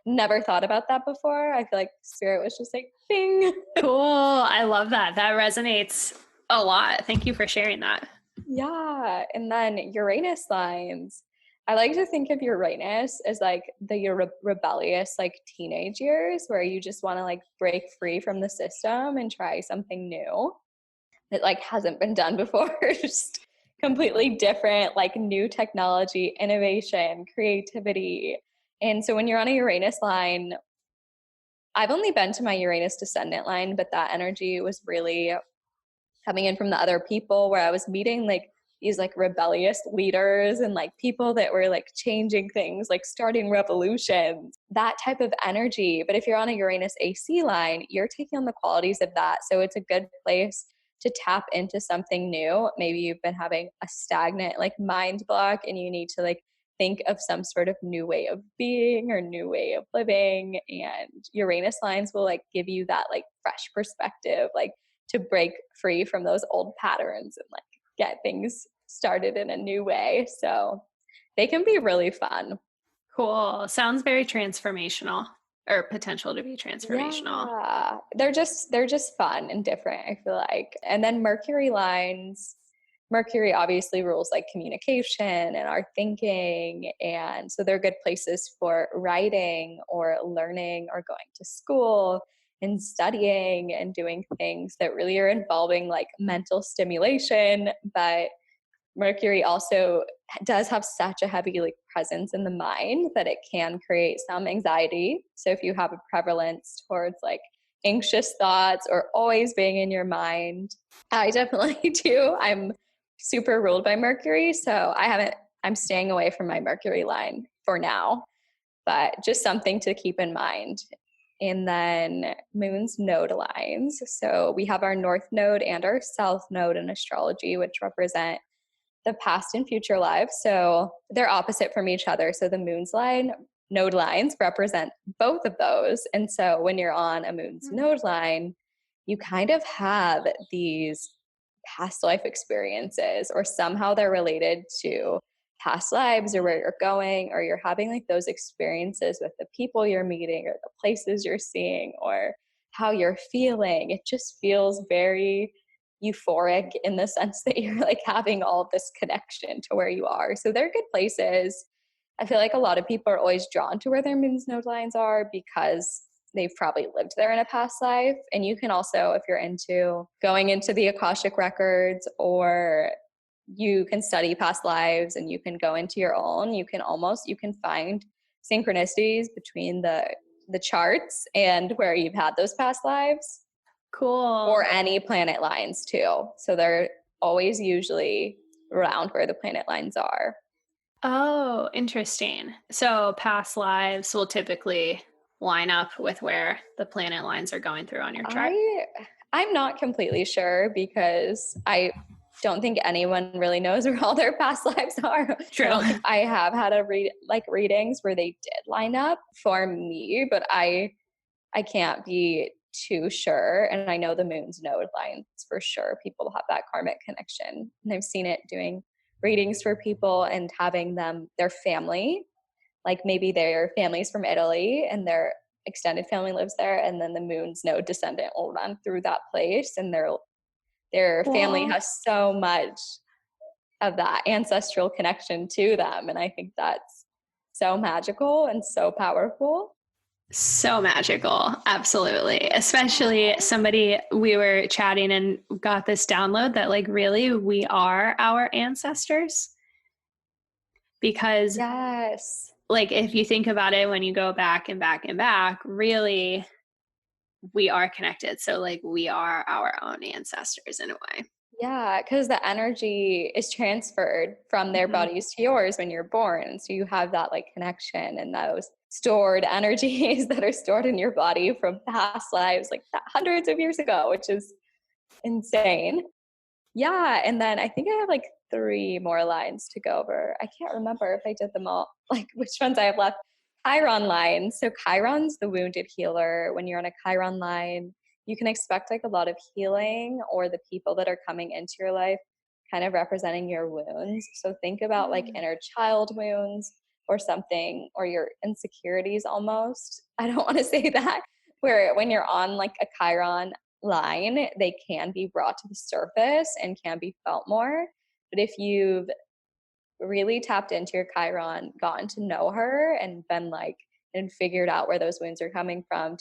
Speaker 2: never thought about that before. I feel like spirit was just like bing.
Speaker 1: Cool. I love that. That resonates a lot. Thank you for sharing that.
Speaker 2: Yeah. And then Uranus lines. I like to think of Uranus as like the rebellious, like teenage years where you just want to like break free from the system and try something new that like hasn't been done before. Just completely different, like new technology, innovation, creativity. And so when you're on a Uranus line, I've only been to my Uranus descendant line, but that energy was really coming in from the other people where I was meeting like these like rebellious leaders and like people that were like changing things, like starting revolutions, that type of energy. But if you're on a Uranus AC line, you're taking on the qualities of that. So it's a good place to tap into something new. Maybe you've been having a stagnant like mind block and you need to like think of some sort of new way of being or new way of living. And Uranus lines will like give you that like fresh perspective, like to break free from those old patterns and like get things started in a new way. So they can be really fun.
Speaker 1: Cool. Sounds very transformational or potential to be transformational.
Speaker 2: Yeah. They're just fun and different, I feel like. And then Mercury lines, Mercury obviously rules like communication and our thinking. And so they're good places for writing or learning or going to school and studying and doing things that really are involving like mental stimulation. But Mercury also does have such a heavy like presence in the mind that it can create some anxiety. So if you have a prevalence towards like anxious thoughts or always being in your mind, I definitely do. I'm super ruled by Mercury, so I'm staying away from my Mercury line for now, but just something to keep in mind. And then moon's node lines. So we have our north node and our south node in astrology, which represent the past and future lives. So they're opposite from each other. So the moon's node lines represent both of those. And so when you're on a moon's node line, you kind of have these past life experiences, or somehow they're related to past lives or where you're going, or you're having like those experiences with the people you're meeting or the places you're seeing or how you're feeling. It just feels very euphoric in the sense that you're like having all of this connection to where you are. So they're good places. I feel like a lot of people are always drawn to where their moon's node lines are because they've probably lived there in a past life. And you can also, if you're into going into the Akashic records, or you can study past lives and you can go into your own, you can find synchronicities between the charts and where you've had those past lives.
Speaker 1: Cool.
Speaker 2: Or any planet lines too. So they're always usually around where the planet lines are.
Speaker 1: Oh, interesting. So past lives will typically line up with where the planet lines are going through on your chart?
Speaker 2: I'm not completely sure, because I don't think anyone really knows where all their past lives are.
Speaker 1: True.
Speaker 2: I have had readings where they did line up for me, but I can't be too sure. And I know the moon's node lines for sure. People have that karmic connection. And I've seen it doing readings for people and having their family, like maybe their family's from Italy and their extended family lives there, and then the moon's node descendant will run through that place, and their family has so much of that ancestral connection to them. And I think that's so magical and so powerful.
Speaker 1: So magical. Absolutely. Especially we were chatting and got this download that like really we are our ancestors. Because
Speaker 2: yes,
Speaker 1: like if you think about it, when you go back and back and back, really we are connected. So like we are our own ancestors in a way.
Speaker 2: Yeah, because the energy is transferred from their bodies to yours when you're born. So you have that like connection and those stored energies that are stored in your body from past lives, like hundreds of years ago, which is insane. Yeah. And then I think I have like 3 more lines to go over. I can't remember if I did them all, like which ones I have left. Chiron line. So Chiron's the wounded healer. When you're on a Chiron line, you can expect like a lot of healing, or the people that are coming into your life kind of representing your wounds. So think about like inner child wounds or something, or your insecurities almost. I don't want to say that, where when you're on like a Chiron line, they can be brought to the surface and can be felt more. But if you've really tapped into your Chiron, gotten to know her and been like, and figured out where those wounds are coming from,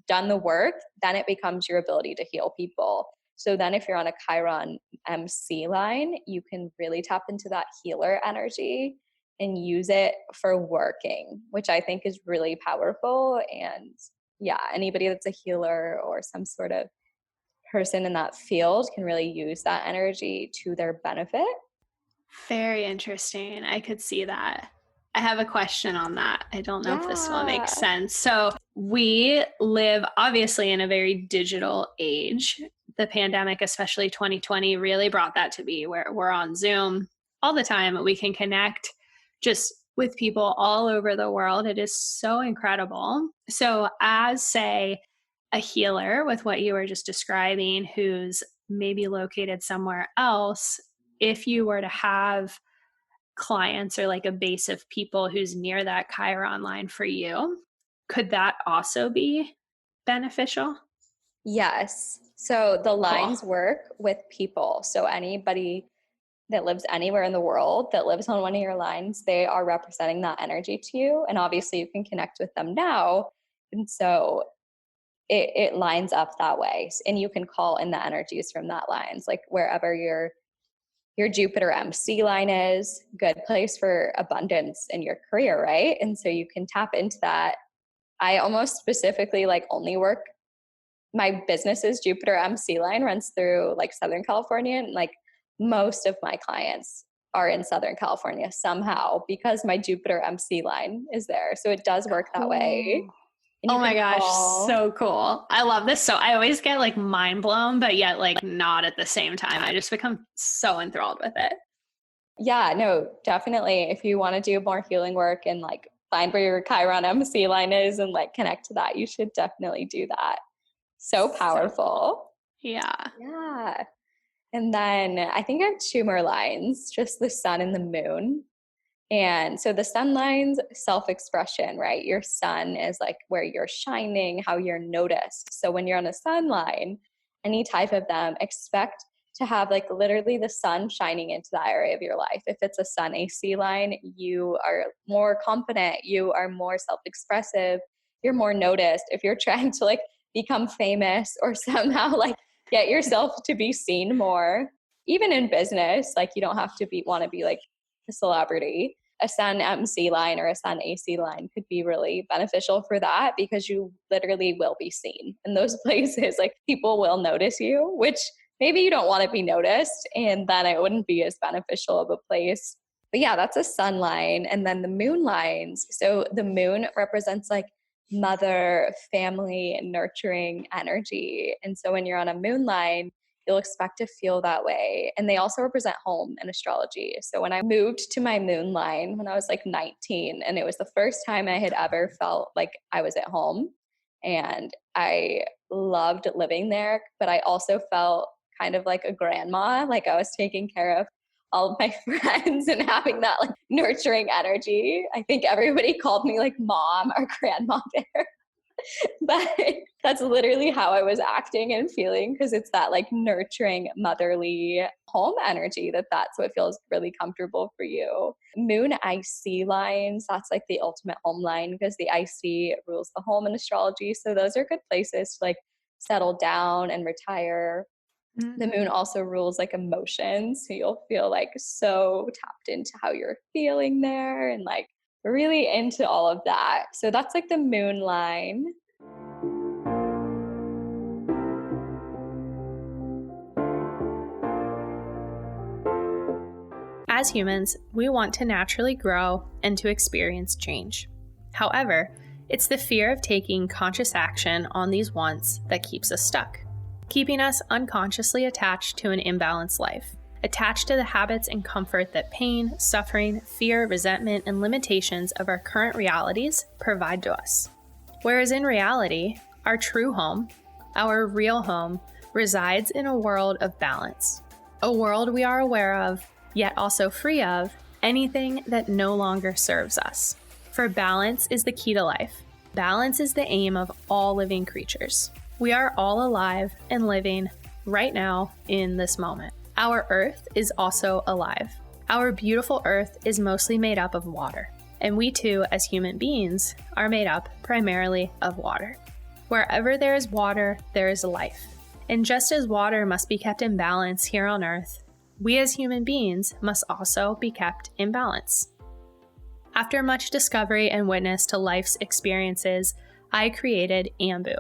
Speaker 2: done the work, then it becomes your ability to heal people. So then if you're on a Chiron MC line, you can really tap into that healer energy and use it for working, which I think is really powerful. And yeah, anybody that's a healer or some sort of person in that field can really use that energy to their benefit.
Speaker 1: Very interesting. I could see that. I have a question on that. I don't know if this will make sense. So we live obviously in a very digital age. The pandemic, especially 2020, really brought that to be, where we're on Zoom all the time. We can connect just with people all over the world. It is so incredible. So as, say, a healer with what you were just describing, who's maybe located somewhere else, if you were to have clients or like a base of people who's near that Chiron line for you, could that also be beneficial?
Speaker 2: Yes. So the lines work with people. So anybody that lives anywhere in the world that lives on one of your lines, they are representing that energy to you. And obviously you can connect with them now. And so it lines up that way. And you can call in the energies from that lines, like wherever your Jupiter MC line is, good place for abundance in your career, right? And so you can tap into that. I almost specifically like only work, my business's Jupiter MC line runs through like Southern California, and like most of my clients are in Southern California somehow because my Jupiter MC line is there. So it does work that way.
Speaker 1: Oh my gosh, so cool. I love this. So I always get like mind blown, but yet like not at the same time. I just become so enthralled with it.
Speaker 2: Yeah, no, definitely. If you want to do more healing work and like find where your Chiron MC line is and like connect to that, you should definitely do that. So powerful. So cool.
Speaker 1: Yeah.
Speaker 2: Yeah. And then I think I have 2 more lines, just the sun and the moon. And so the sun line's self-expression, right? Your sun is like where you're shining, how you're noticed. So when you're on a sun line, any type of them, expect to have like literally the sun shining into that area of your life. If it's a sun AC line, you are more confident, you are more self-expressive, you're more noticed. If you're trying to like become famous or somehow like get yourself to be seen more, even in business, like you don't have to want to be like a celebrity. A Sun MC line or a Sun AC line could be really beneficial for that, because you literally will be seen in those places. Like people will notice you, which maybe you don't want to be noticed, and then it wouldn't be as beneficial of a place. But yeah, that's a sun line. And then the moon lines. So the moon represents like mother, family, and nurturing energy. And so when you're on a moon line, you'll expect to feel that way. And they also represent home in astrology. So when I moved to my moon line when I was like 19, and it was the first time I had ever felt like I was at home, and I loved living there, but I also felt kind of like a grandma, like I was taking care of all of my friends and having that like nurturing energy. I think everybody called me like mom or grandma there. But that's literally how I was acting and feeling, because it's that like nurturing motherly home energy that's what feels really comfortable for you. Moon IC lines, that's like the ultimate home line, because the IC rules the home in astrology. So those are good places to like settle down and retire. The moon also rules like emotions. So you'll feel like so tapped into how you're feeling there and like really into all of that. So that's like the moon line.
Speaker 1: As humans, we want to naturally grow and to experience change. However, it's the fear of taking conscious action on these wants that keeps us stuck, keeping us unconsciously attached to an imbalanced life, attached to the habits and comfort that pain, suffering, fear, resentment, and limitations of our current realities provide to us. Whereas in reality, our true home, our real home, resides in a world of balance, a world we are aware of, yet also free of anything that no longer serves us. For balance is the key to life. Balance is the aim of all living creatures. We are all alive and living right now in this moment. Our earth is also alive. Our beautiful earth is mostly made up of water, and we too, as human beings, are made up primarily of water. Wherever there is water, there is life. And just as water must be kept in balance here on earth, we as human beings must also be kept in balance. After much discovery and witness to life's experiences, I created Ambu,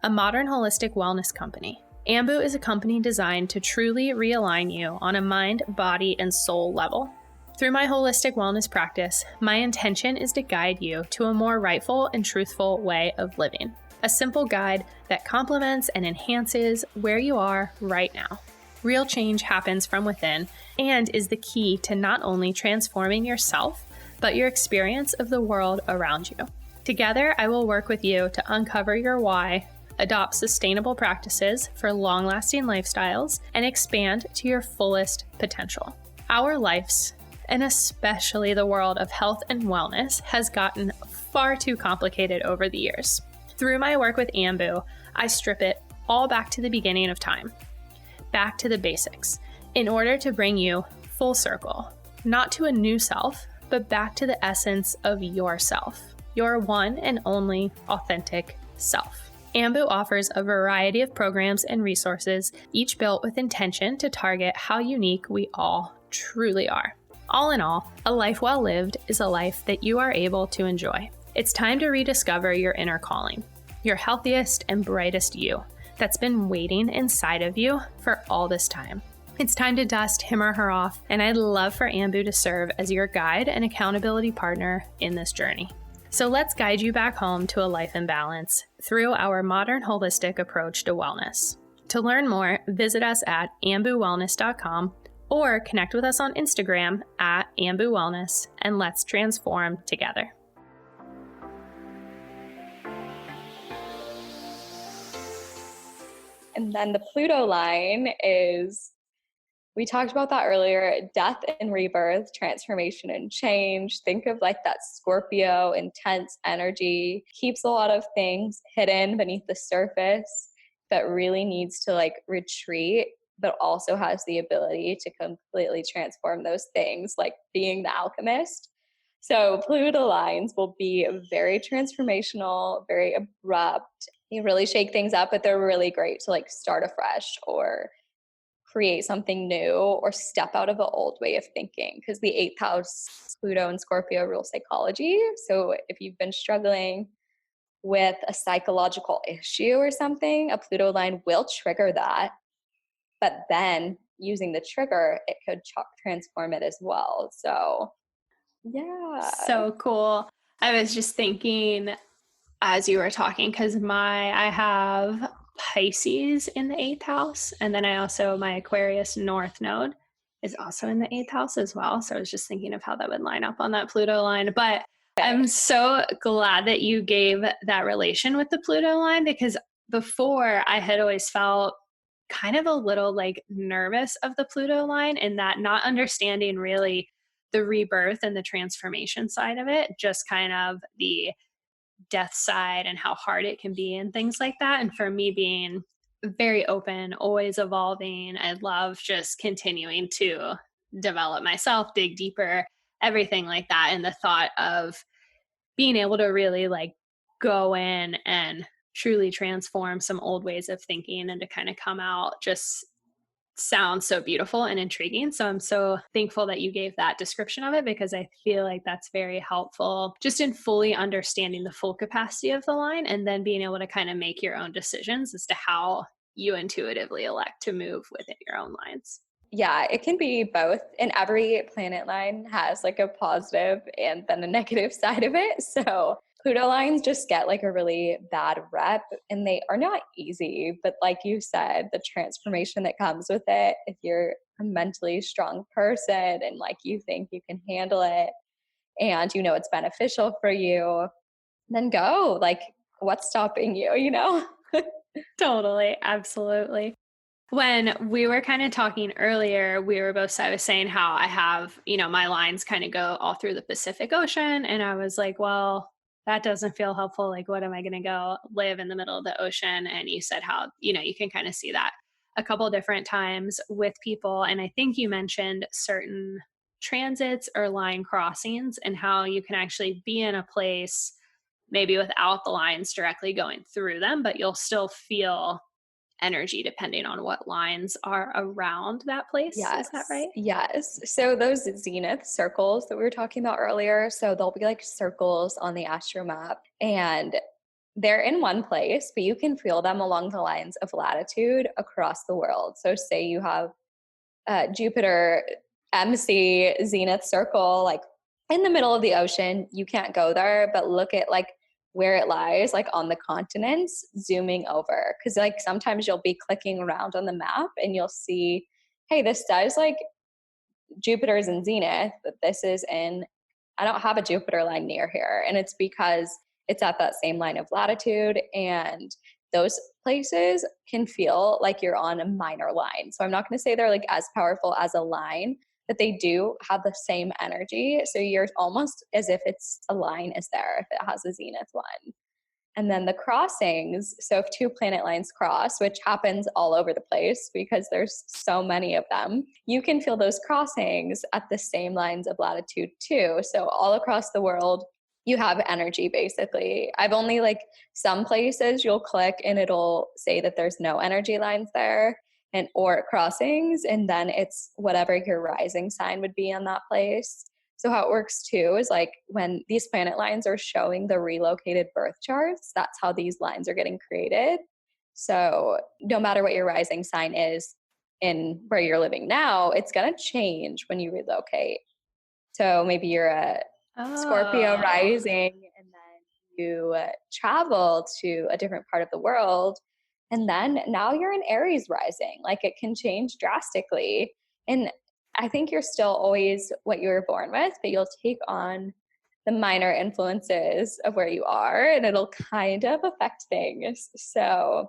Speaker 1: a modern holistic wellness company. Ambu is a company designed to truly realign you on a mind, body, and soul level. Through my holistic wellness practice, my intention is to guide you to a more rightful and truthful way of living. A simple guide that complements and enhances where you are right now. Real change happens from within and is the key to not only transforming yourself, but your experience of the world around you. Together, I will work with you to uncover your why, adopt sustainable practices for long-lasting lifestyles, and expand to your fullest potential. Our lives, and especially the world of health and wellness, has gotten far too complicated over the years. Through my work with Ambu, I strip it all back to the beginning of time, back to the basics, in order to bring you full circle, not to a new self, but back to the essence of yourself, your one and only authentic self. Ambu offers a variety of programs and resources, each built with intention to target how unique we all truly are. All in all, a life well lived is a life that you are able to enjoy. It's time to rediscover your inner calling, your healthiest and brightest you that's been waiting inside of you for all this time. It's time to dust him or her off, and I'd love for Ambu to serve as your guide and accountability partner in this journey. So let's guide you back home to a life in balance through our modern holistic approach to wellness. To learn more, visit us at ambuwellness.com or connect with us on Instagram at ambuwellness, and let's transform together.
Speaker 2: And then the Pluto line is, we talked about that earlier, death and rebirth, transformation and change. Think of like that Scorpio intense energy, keeps a lot of things hidden beneath the surface, but really needs to like retreat, but also has the ability to completely transform those things, like being the alchemist. So Pluto lines will be very transformational, very abrupt. They really shake things up, but they're really great to like start afresh or create something new or step out of an old way of thinking, because the eighth house, Pluto and Scorpio, rule psychology. So if you've been struggling with a psychological issue or something, a Pluto line will trigger that. But then using the trigger, it could transform it as well. So yeah.
Speaker 1: So cool. I was just thinking as you were talking, because I have Pisces in the eighth house, and then I also, my Aquarius North node is also in the eighth house as well. So I was just thinking of how that would line up on that Pluto line. But I'm so glad that you gave that relation with the Pluto line, because before I had always felt kind of a little like nervous of the Pluto line, and that not understanding really the rebirth and the transformation side of it, just kind of the death side and how hard it can be and things like that. And for me, being very open, always evolving, I love just continuing to develop myself, dig deeper, everything like that. And the thought of being able to really like go in and truly transform some old ways of thinking and to kind of come out just sounds so beautiful and intriguing. So I'm so thankful that you gave that description of it, because I feel like that's very helpful just in fully understanding the full capacity of the line, and then being able to kind of make your own decisions as to how you intuitively elect to move within your own lines.
Speaker 2: Yeah, it can be both. And every planet line has like a positive and then a negative side of it. So Pluto lines just get like a really bad rep, and they are not easy. But like you said, the transformation that comes with it, if you're a mentally strong person and like you think you can handle it and you know it's beneficial for you, then go. Like, what's stopping you, you know?
Speaker 1: Totally. Absolutely. When we were kind of talking earlier, I was saying how I have, my lines kind of go all through the Pacific Ocean. And I was like, well, that doesn't feel helpful. Like, what am I going to go live in the middle of the ocean? And you said how, you can kind of see that a couple different times with people. And I think you mentioned certain transits or line crossings and how you can actually be in a place maybe without the lines directly going through them, but you'll still feel energy depending on what lines are around that place. Is that
Speaker 2: Yes,
Speaker 1: right?
Speaker 2: yes. So those zenith circles that we were talking about earlier, so they'll be like circles on the astro map, and they're in one place, but you can feel them along the lines of latitude across the world. So say you have Jupiter MC zenith circle like in the middle of the ocean, you can't go there, but look at like where it lies, like on the continents, zooming over. Cause like sometimes you'll be clicking around on the map and you'll see, hey, this says like Jupiter's in zenith, but this is in, I don't have a Jupiter line near here. And it's because it's at that same line of latitude, and those places can feel like you're on a minor line. So I'm not going to say they're like as powerful as a line, but they do have the same energy. So you're almost as if it's a line is there if it has a zenith one. And then the crossings, so if two planet lines cross, which happens all over the place because there's so many of them, you can feel those crossings at the same lines of latitude too. So all across the world, you have energy basically. I've only like some places you'll click and it'll say that there's no energy lines there and or crossings, and then it's whatever your rising sign would be on that place. So how it works too is like when these planet lines are showing the relocated birth charts, that's how these lines are getting created. So no matter what your rising sign is in where you're living now, it's going to change when you relocate. So maybe you're a Scorpio
Speaker 1: Oh,
Speaker 2: rising and then you travel to a different part of the world. And then now you're an Aries rising. Like it can change drastically. And I think you're still always what you were born with, but you'll take on the minor influences of where you are and it'll kind of affect things. So,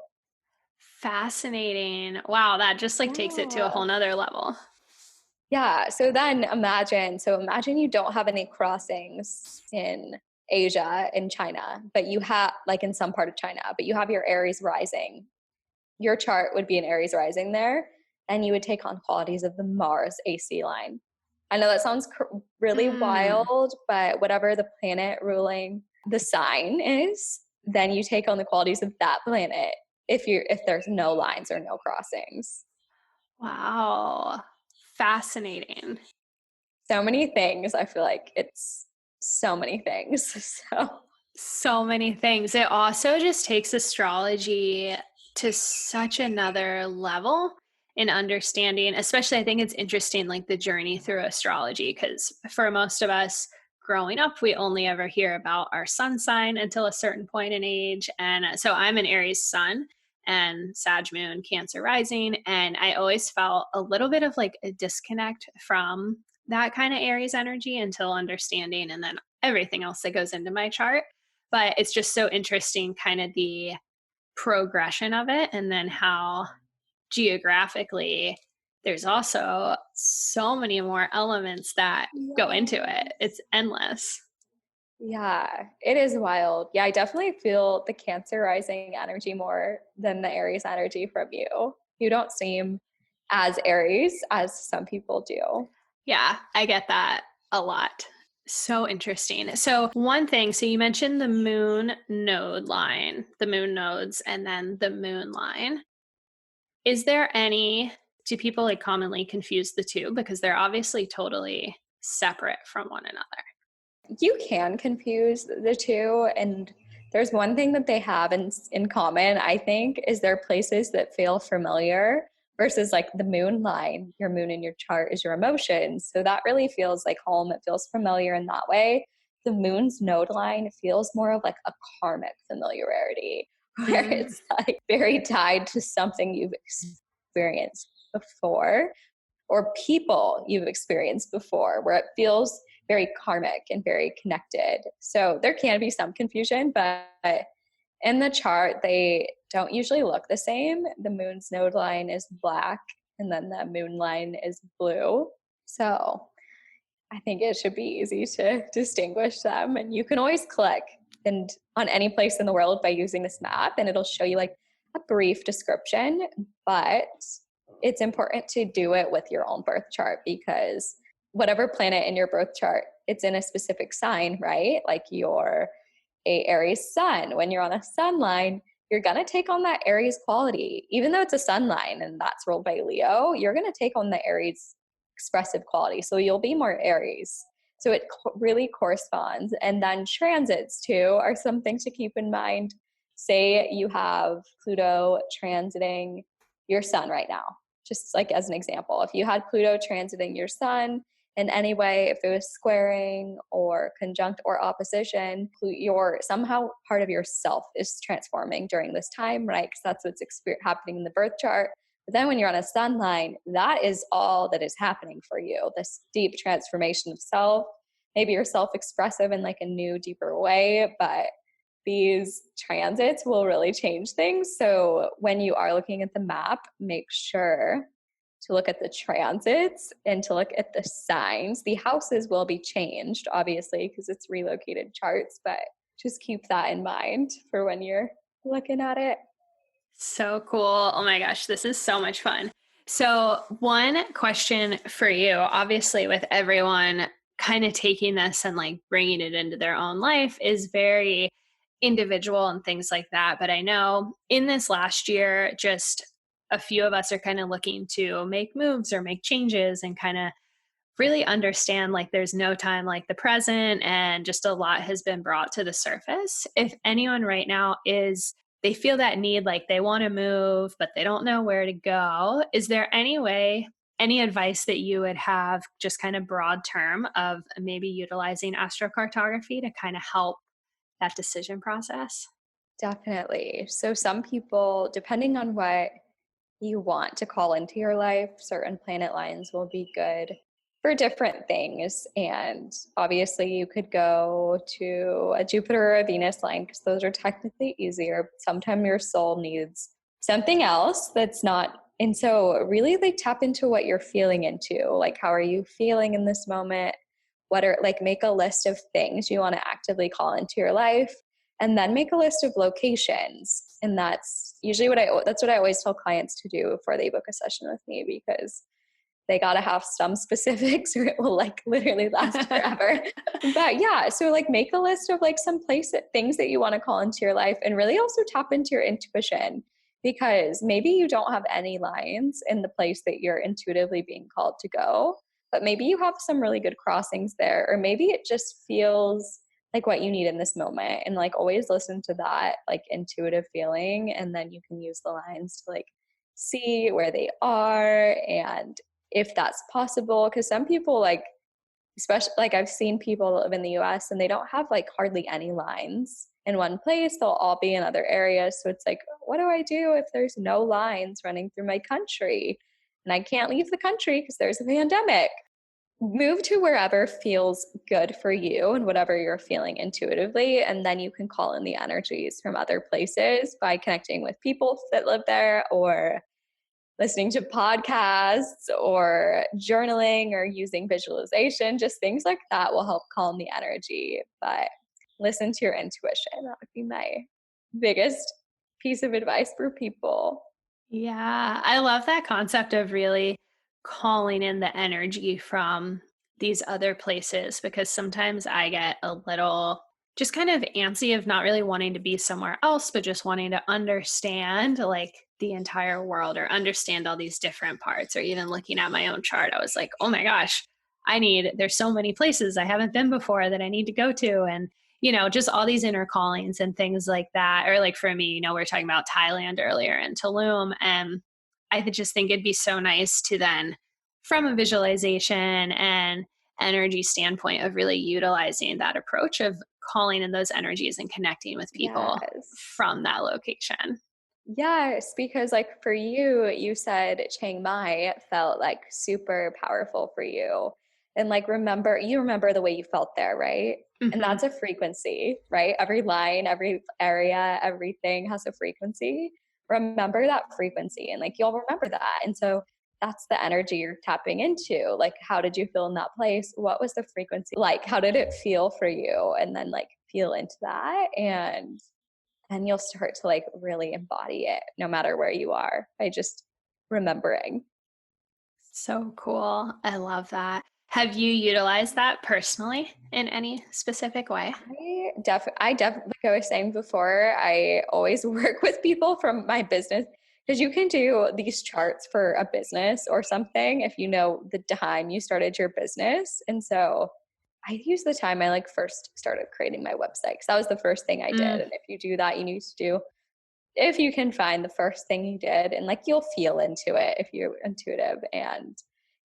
Speaker 1: fascinating. Wow, that just like takes it to a
Speaker 2: yeah.
Speaker 1: whole nother level.
Speaker 2: Yeah. So then imagine you don't have any crossings in Asia, in China, but you have like in some part of China, but you have your Aries rising. Your chart would be an Aries rising there, and you would take on qualities of the Mars AC line. I know that sounds really
Speaker 1: Mm.
Speaker 2: wild, but whatever the planet ruling the sign is, then you take on the qualities of that planet if there's no lines or no crossings.
Speaker 1: Wow. Fascinating.
Speaker 2: So many things. I feel like it's so many things. So
Speaker 1: So many things. It also just takes astrology to such another level in understanding, especially I think it's interesting, like the journey through astrology, because for most of us growing up, we only ever hear about our sun sign until a certain point in age. And so I'm an Aries sun and Sag moon, Cancer rising. And I always felt a little bit of like a disconnect from that kind of Aries energy until understanding and then everything else that goes into my chart. But it's just so interesting, kind of the progression of it, and then how geographically there's also so many more elements that go into it.
Speaker 2: yes.
Speaker 1: It's endless.
Speaker 2: Yeah, it is wild. Yeah, I definitely feel the Cancer rising energy more than the Aries energy from you. You don't seem as Aries as some people do.
Speaker 1: Yeah, I get that a lot. So interesting. So, one thing, so you mentioned the moon node line, the moon nodes, and then the moon line. Is there any, do people like commonly confuse the two? Because they're obviously totally separate from one another.
Speaker 2: You can confuse the two, and there's one thing that they have in common, I think, is they're places that feel familiar versus like the moon line. Your moon in your chart is your emotions, so that really feels like home. It feels familiar in that way. The moon's node line feels more of like a karmic familiarity where
Speaker 1: Mm.
Speaker 2: it's like very tied to something you've experienced before or people you've experienced before, where it feels very karmic and very connected. So there can be some confusion, but in the chart, they don't usually look the same. The moon's node line is black, and then the moon line is blue. So I think it should be easy to distinguish them. And you can always click and on any place in the world by using this map, and it'll show you like a brief description. But it's important to do it with your own birth chart because whatever planet in your birth chart, it's in a specific sign, right? Like you're a Aries sun. When you're on a sun line, you're going to take on that Aries quality. Even though it's a sun line and that's ruled by Leo, you're going to take on the Aries expressive quality. So you'll be more Aries. So it really corresponds. And then transits too are something to keep in mind. Say you have Pluto transiting your sun right now, just like as an example. If you had Pluto transiting your sun in any way, if it was squaring or conjunct or opposition, your somehow part of yourself is transforming during this time, right? Because that's what's happening in the birth chart. But then when you're on a sun line, that is all that is happening for you, this deep transformation of self. Maybe you're self-expressive in like a new, deeper way, but these transits will really change things. So when you are looking at the map, make sure to look at the transits and to look at the signs. The houses will be changed, obviously, because it's relocated charts, but just keep that in mind for when you're looking at it.
Speaker 1: So cool. Oh my gosh, this is so much fun. So, one question for you, obviously, with everyone kind of taking this and like bringing it into their own life is very individual and things like that. But I know in this last year, just a few of us are kind of looking to make moves or make changes and kind of really understand like there's no time like the present, and just a lot has been brought to the surface. If anyone right now is, they feel that need, like they want to move but they don't know where to go, is there any way, any advice that you would have, just kind of broad term, of maybe utilizing astrocartography to kind of help that decision process?
Speaker 2: Definitely. So some people, depending on what you want to call into your life, certain planet lines will be good for different things. And obviously, you could go to a Jupiter or a Venus line because those are technically easier. But sometimes your soul needs something else that's not. And so, really, like tap into what you're feeling into. Like, how are you feeling in this moment? What are, like, make a list of things you want to actively call into your life, and then make a list of locations. And that's usually that's what I always tell clients to do before they book a session with me, because they got to have some specifics or it will like literally last forever. But yeah, so like make a list of like some things that you want to call into your life, and really also tap into your intuition, because maybe you don't have any lines in the place that you're intuitively being called to go, but maybe you have some really good crossings there, or maybe it just feels like what you need in this moment. And like always listen to that like intuitive feeling, and then you can use the lines to like see where they are and if that's possible. Because some people, like especially like I've seen people that live in the US and they don't have like hardly any lines in one place. They'll all be in other areas. So it's like, what do I do if there's no lines running through my country and I can't leave the country because there's a pandemic? Move to wherever feels good for you and whatever you're feeling intuitively. And then you can call in the energies from other places by connecting with people that live there, or listening to podcasts, or journaling, or using visualization. Just things like that will help calm the energy. But listen to your intuition. That would be my biggest piece of advice for people.
Speaker 1: Yeah, I love that concept of really calling in the energy from these other places, because sometimes I get a little just kind of antsy of not really wanting to be somewhere else, but just wanting to understand like the entire world, or understand all these different parts. Or even looking at my own chart, I was like, oh my gosh, there's so many places I haven't been before that I need to go to. And just all these inner callings and things like that. Or like for me, we were talking about Thailand earlier and Tulum. And I just think it'd be so nice to then, from a visualization and energy standpoint, of really utilizing that approach of calling in those energies and connecting with people
Speaker 2: Yes.
Speaker 1: from that location.
Speaker 2: Yes, because like for you, you said Chiang Mai felt like super powerful for you. And like you remember the way you felt there, right? And
Speaker 1: Mm-hmm.
Speaker 2: that's a frequency, right? Every line, every area, everything has a frequency. Remember that frequency, and like you'll remember that. And so that's the energy you're tapping into. Like, how did you feel in that place? What was the frequency like? How did it feel for you? And then like feel into that, and you'll start to like really embody it no matter where you are by just remembering.
Speaker 1: So cool. I love that. Have you utilized that personally in any specific way?
Speaker 2: Like I was saying before, I always work with people from my business, because you can do these charts for a business or something if you know the time you started your business. And so I use the time I like first started creating my website, because that was the first thing I did.
Speaker 1: Mm,
Speaker 2: And if you do that, you need to do, if you can find the first thing you did, and like you'll feel into it if you're intuitive. And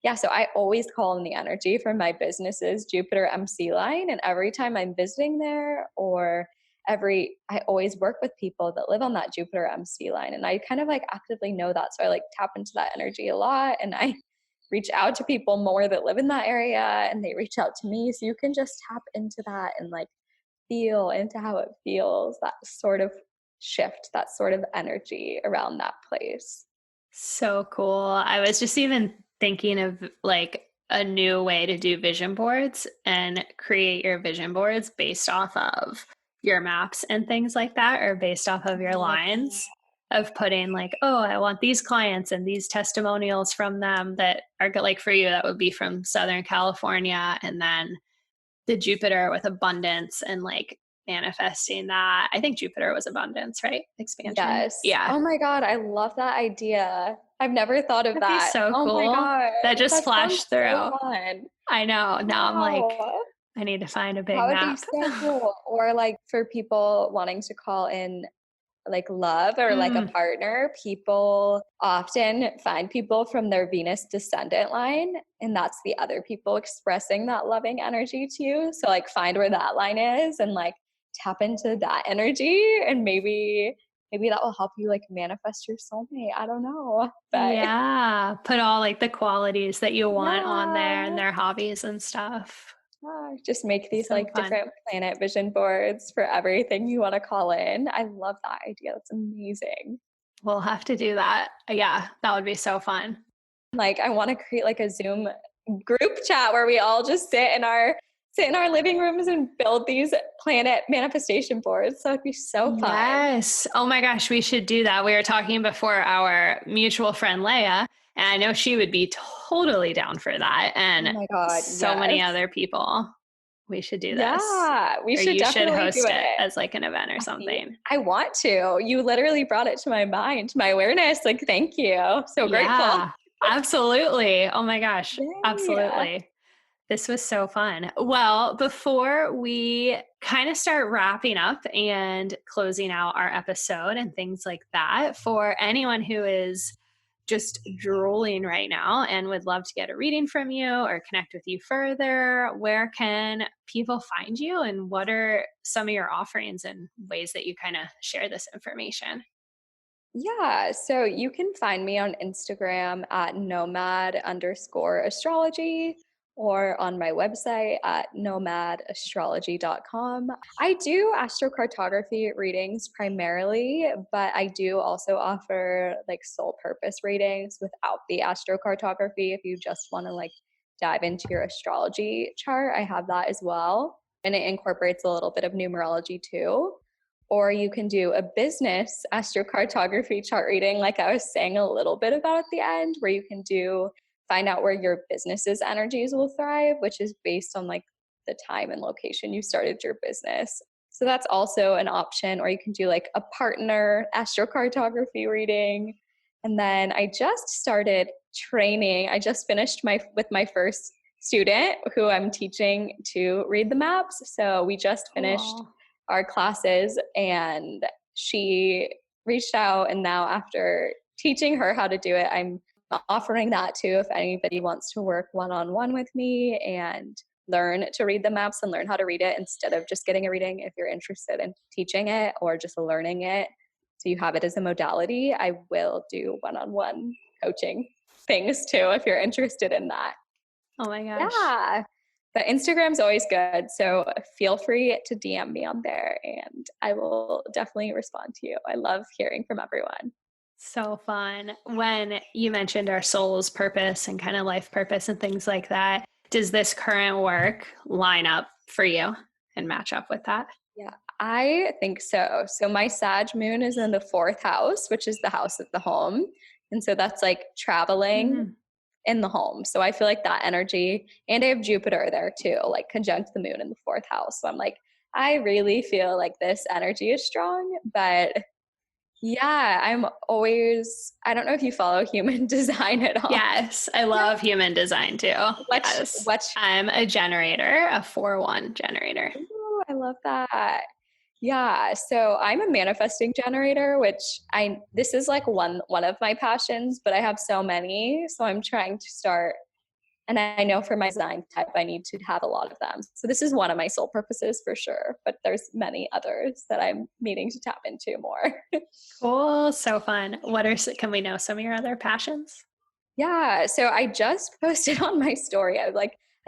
Speaker 2: yeah, so I always call in the energy from my business's Jupiter MC line, and every time I'm visiting there, or I always work with people that live on that Jupiter MC line, and I kind of like actively know that, so I like tap into that energy a lot, and I reach out to people more that live in that area, and they reach out to me. So you can just tap into that and like feel into how it feels, that sort of shift, that sort of energy around that place.
Speaker 1: so cool. I was just even thinking of like a new way to do vision boards, and create your vision boards based off of your maps and things like that, or based off of your
Speaker 2: Love
Speaker 1: lines of putting like, oh, I want these clients and these testimonials from them that are like, for you, that would be from Southern California. And then the Jupiter with abundance and like manifesting that. I think Jupiter was abundance, right? Expansion.
Speaker 2: Yes.
Speaker 1: Yeah.
Speaker 2: Oh my God, I love that idea. I've never thought of
Speaker 1: That'd be
Speaker 2: that.
Speaker 1: so
Speaker 2: Oh my
Speaker 1: cool.
Speaker 2: God,
Speaker 1: That just
Speaker 2: that sounds
Speaker 1: flashed
Speaker 2: so
Speaker 1: through.
Speaker 2: fun.
Speaker 1: I know. Now I'm like,
Speaker 2: Wow.
Speaker 1: I need to find a big
Speaker 2: That would be
Speaker 1: map.
Speaker 2: so cool. Or like for people wanting to call in like love or like a
Speaker 1: Mm,
Speaker 2: partner, people often find people from their Venus descendant line, and that's the other people expressing that loving energy to you. So like find where that line is and like tap into that energy, and maybe that will help you like manifest your soulmate. I don't know. But
Speaker 1: yeah. Put all like the qualities that you want on there and
Speaker 2: yeah.
Speaker 1: their hobbies and stuff.
Speaker 2: Just make these
Speaker 1: So
Speaker 2: like
Speaker 1: fun.
Speaker 2: different planet vision boards for everything you want to call in. I love that idea. That's amazing.
Speaker 1: We'll have to do that. Yeah, that would be so fun.
Speaker 2: Like I want to create like a Zoom group chat where we all just sit in our sit in our living rooms and build these planet manifestation boards. So it'd be so fun.
Speaker 1: Yes. Oh my gosh, we should do that. We were talking before our mutual friend Leia, and I know she would be totally down for that.
Speaker 2: Oh
Speaker 1: And
Speaker 2: my God,
Speaker 1: so many
Speaker 2: yes.
Speaker 1: other people. We should do this.
Speaker 2: Yeah, we
Speaker 1: Or
Speaker 2: should
Speaker 1: you should
Speaker 2: definitely do
Speaker 1: host it
Speaker 2: it.
Speaker 1: as like an event or
Speaker 2: See,
Speaker 1: something.
Speaker 2: I want to. You literally brought it to my mind, my awareness. Like, thank you. So grateful.
Speaker 1: Yeah, absolutely. Oh my gosh,
Speaker 2: Yay.
Speaker 1: absolutely. This was so fun. Well, before we kind of start wrapping up and closing out our episode and things like that, for anyone who is just drooling right now and would love to get a reading from you or connect with you further, where can people find you and what are some of your offerings and ways that you kind of share this information?
Speaker 2: Yeah, so you can find me on Instagram at nomad_astrology or on my website at nomadastrology.com. I do astrocartography readings primarily, but I do also offer like soul purpose readings without the astrocartography. If you just want to like dive into your astrology chart, I have that as well. And it incorporates a little bit of numerology too. Or you can do a business astrocartography chart reading, like I was saying a little bit about at the end, where you can find out where your business's energies will thrive, which is based on like the time and location you started your business. So that's also an option. Or you can do like a partner astrocartography reading. And then I just started training. I just finished with my first student who I'm teaching to read the maps. So we just finished
Speaker 1: Cool.
Speaker 2: our classes, and she reached out, and now after teaching her how to do it, I'm offering that too if anybody wants to work one-on-one with me and learn to read the maps and learn how to read it instead of just getting a reading. If you're interested in teaching it or just learning it so you have it as a modality, I will do one-on-one coaching things too if you're interested in that.
Speaker 1: Oh my gosh.
Speaker 2: Yeah. But Instagram's always good. So feel free to DM me on there and I will definitely respond to you. I love hearing from everyone.
Speaker 1: So fun. When you mentioned our soul's purpose and kind of life purpose and things like that, does this current work line up for you and match up with that?
Speaker 2: Yeah, I think so. So my Sag moon is in the fourth house, which is the house of the home. And so that's like traveling
Speaker 1: Mm-hmm.
Speaker 2: in the home. So I feel like that energy, and I have Jupiter there too, like conjunct the moon in the fourth house. So I'm like, I really feel like this energy is strong, but yeah, I don't know if you follow human design at all.
Speaker 1: Yes, I
Speaker 2: Yeah.
Speaker 1: love human design too. Yes.
Speaker 2: What,
Speaker 1: I'm a generator, a 4-1 generator.
Speaker 2: ooh, I love that. Yeah, so I'm a manifesting generator, which this is like one of my passions, but I have so many. So I'm trying to start, and I know for my design type, I need to have a lot of them. So this is one of my soul purposes for sure, but there's many others that I'm needing to tap into more.
Speaker 1: Cool. So fun. Can we know some of your other passions?
Speaker 2: Yeah. So I just posted on my story.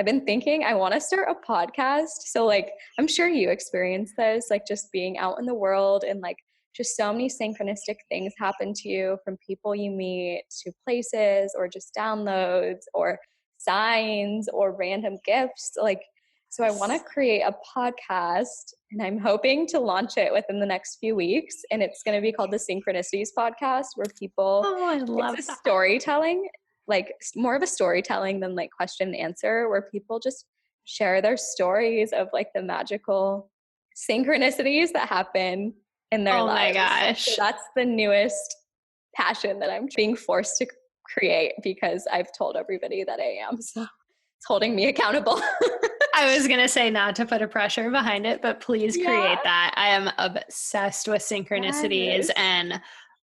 Speaker 2: I've been thinking I want to start a podcast. So like, I'm sure you experience this, like just being out in the world and like just so many synchronistic things happen to you from people you meet to places or just downloads or signs or random gifts. Like, so I want to create a podcast and I'm hoping to launch it within the next few weeks. And it's going to be called the Synchronicities Podcast, where
Speaker 1: Oh, I
Speaker 2: it's
Speaker 1: love
Speaker 2: a
Speaker 1: that.
Speaker 2: storytelling, like more of a storytelling than like question and answer, where people just share their stories of like the magical synchronicities that happen in their
Speaker 1: Oh my
Speaker 2: lives. So
Speaker 1: gosh.
Speaker 2: that's the newest passion that I'm being forced to create because I've told everybody that I am. So it's holding me accountable.
Speaker 1: I was going to say not to put a pressure behind it, but please
Speaker 2: Yeah.
Speaker 1: create that. I am obsessed with synchronicities
Speaker 2: Yes.
Speaker 1: and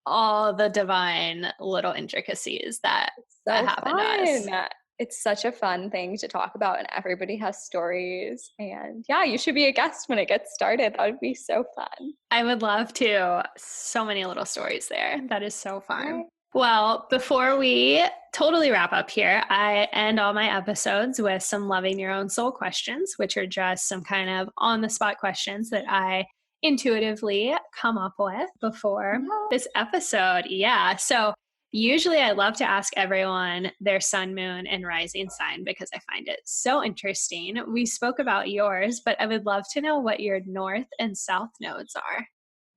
Speaker 1: all the divine little intricacies that
Speaker 2: So
Speaker 1: happen to us.
Speaker 2: fun. It's such a fun thing to talk about, and everybody has stories. And yeah, you should be a guest when it gets started. That would be so fun.
Speaker 1: I would love to. So many little stories there. That is so fun.
Speaker 2: Right.
Speaker 1: Well, before we totally wrap up here, I end all my episodes with some loving your own soul questions, which are just some kind of on the spot questions that I intuitively come up with before
Speaker 2: Yeah.
Speaker 1: this episode. Yeah. So Usually I love to ask everyone their sun, moon, and rising sign because I find it so interesting. We spoke about yours, but I would love to know what your north and south nodes are.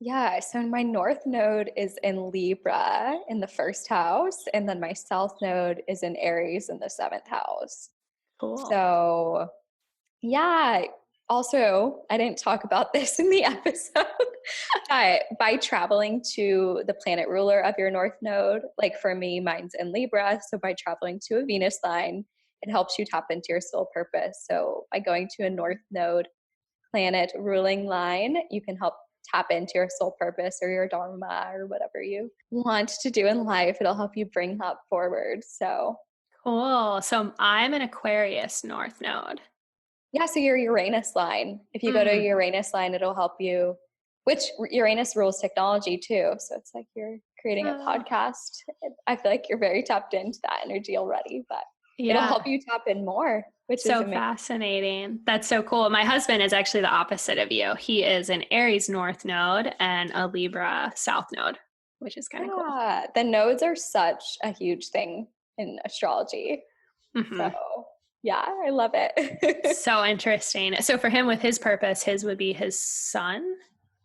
Speaker 2: Yeah, so my north node is in Libra in the first house, and then my south node is in Aries in the seventh house.
Speaker 1: Cool.
Speaker 2: So, yeah, also, I didn't talk about this in the episode, but by traveling to the planet ruler of your north node, like for me, mine's in Libra. So, by traveling to a Venus line, it helps you tap into your soul purpose. So, by going to a north node planet ruling line, you can help tap into your soul purpose or your dharma or whatever you want to do in life. It'll help you bring that forward. So,
Speaker 1: Cool. So I'm an Aquarius north node.
Speaker 2: yeah, so your Uranus line, if you go to
Speaker 1: Mm,
Speaker 2: Uranus line, it'll help you, which Uranus rules technology too. So it's like you're creating a
Speaker 1: oh,
Speaker 2: podcast. I feel like you're very tapped into that energy already, but it'll
Speaker 1: yeah.
Speaker 2: help you tap in more, which is
Speaker 1: So
Speaker 2: amazing.
Speaker 1: fascinating. That's so cool. My husband is actually the opposite of you. He is an Aries north node and a Libra south node, which is kind of cool.
Speaker 2: Yeah, the nodes are such a huge thing in astrology. So,
Speaker 1: Hmm.
Speaker 2: yeah, I love it.
Speaker 1: So interesting. So for him, with his purpose, his would be his sun.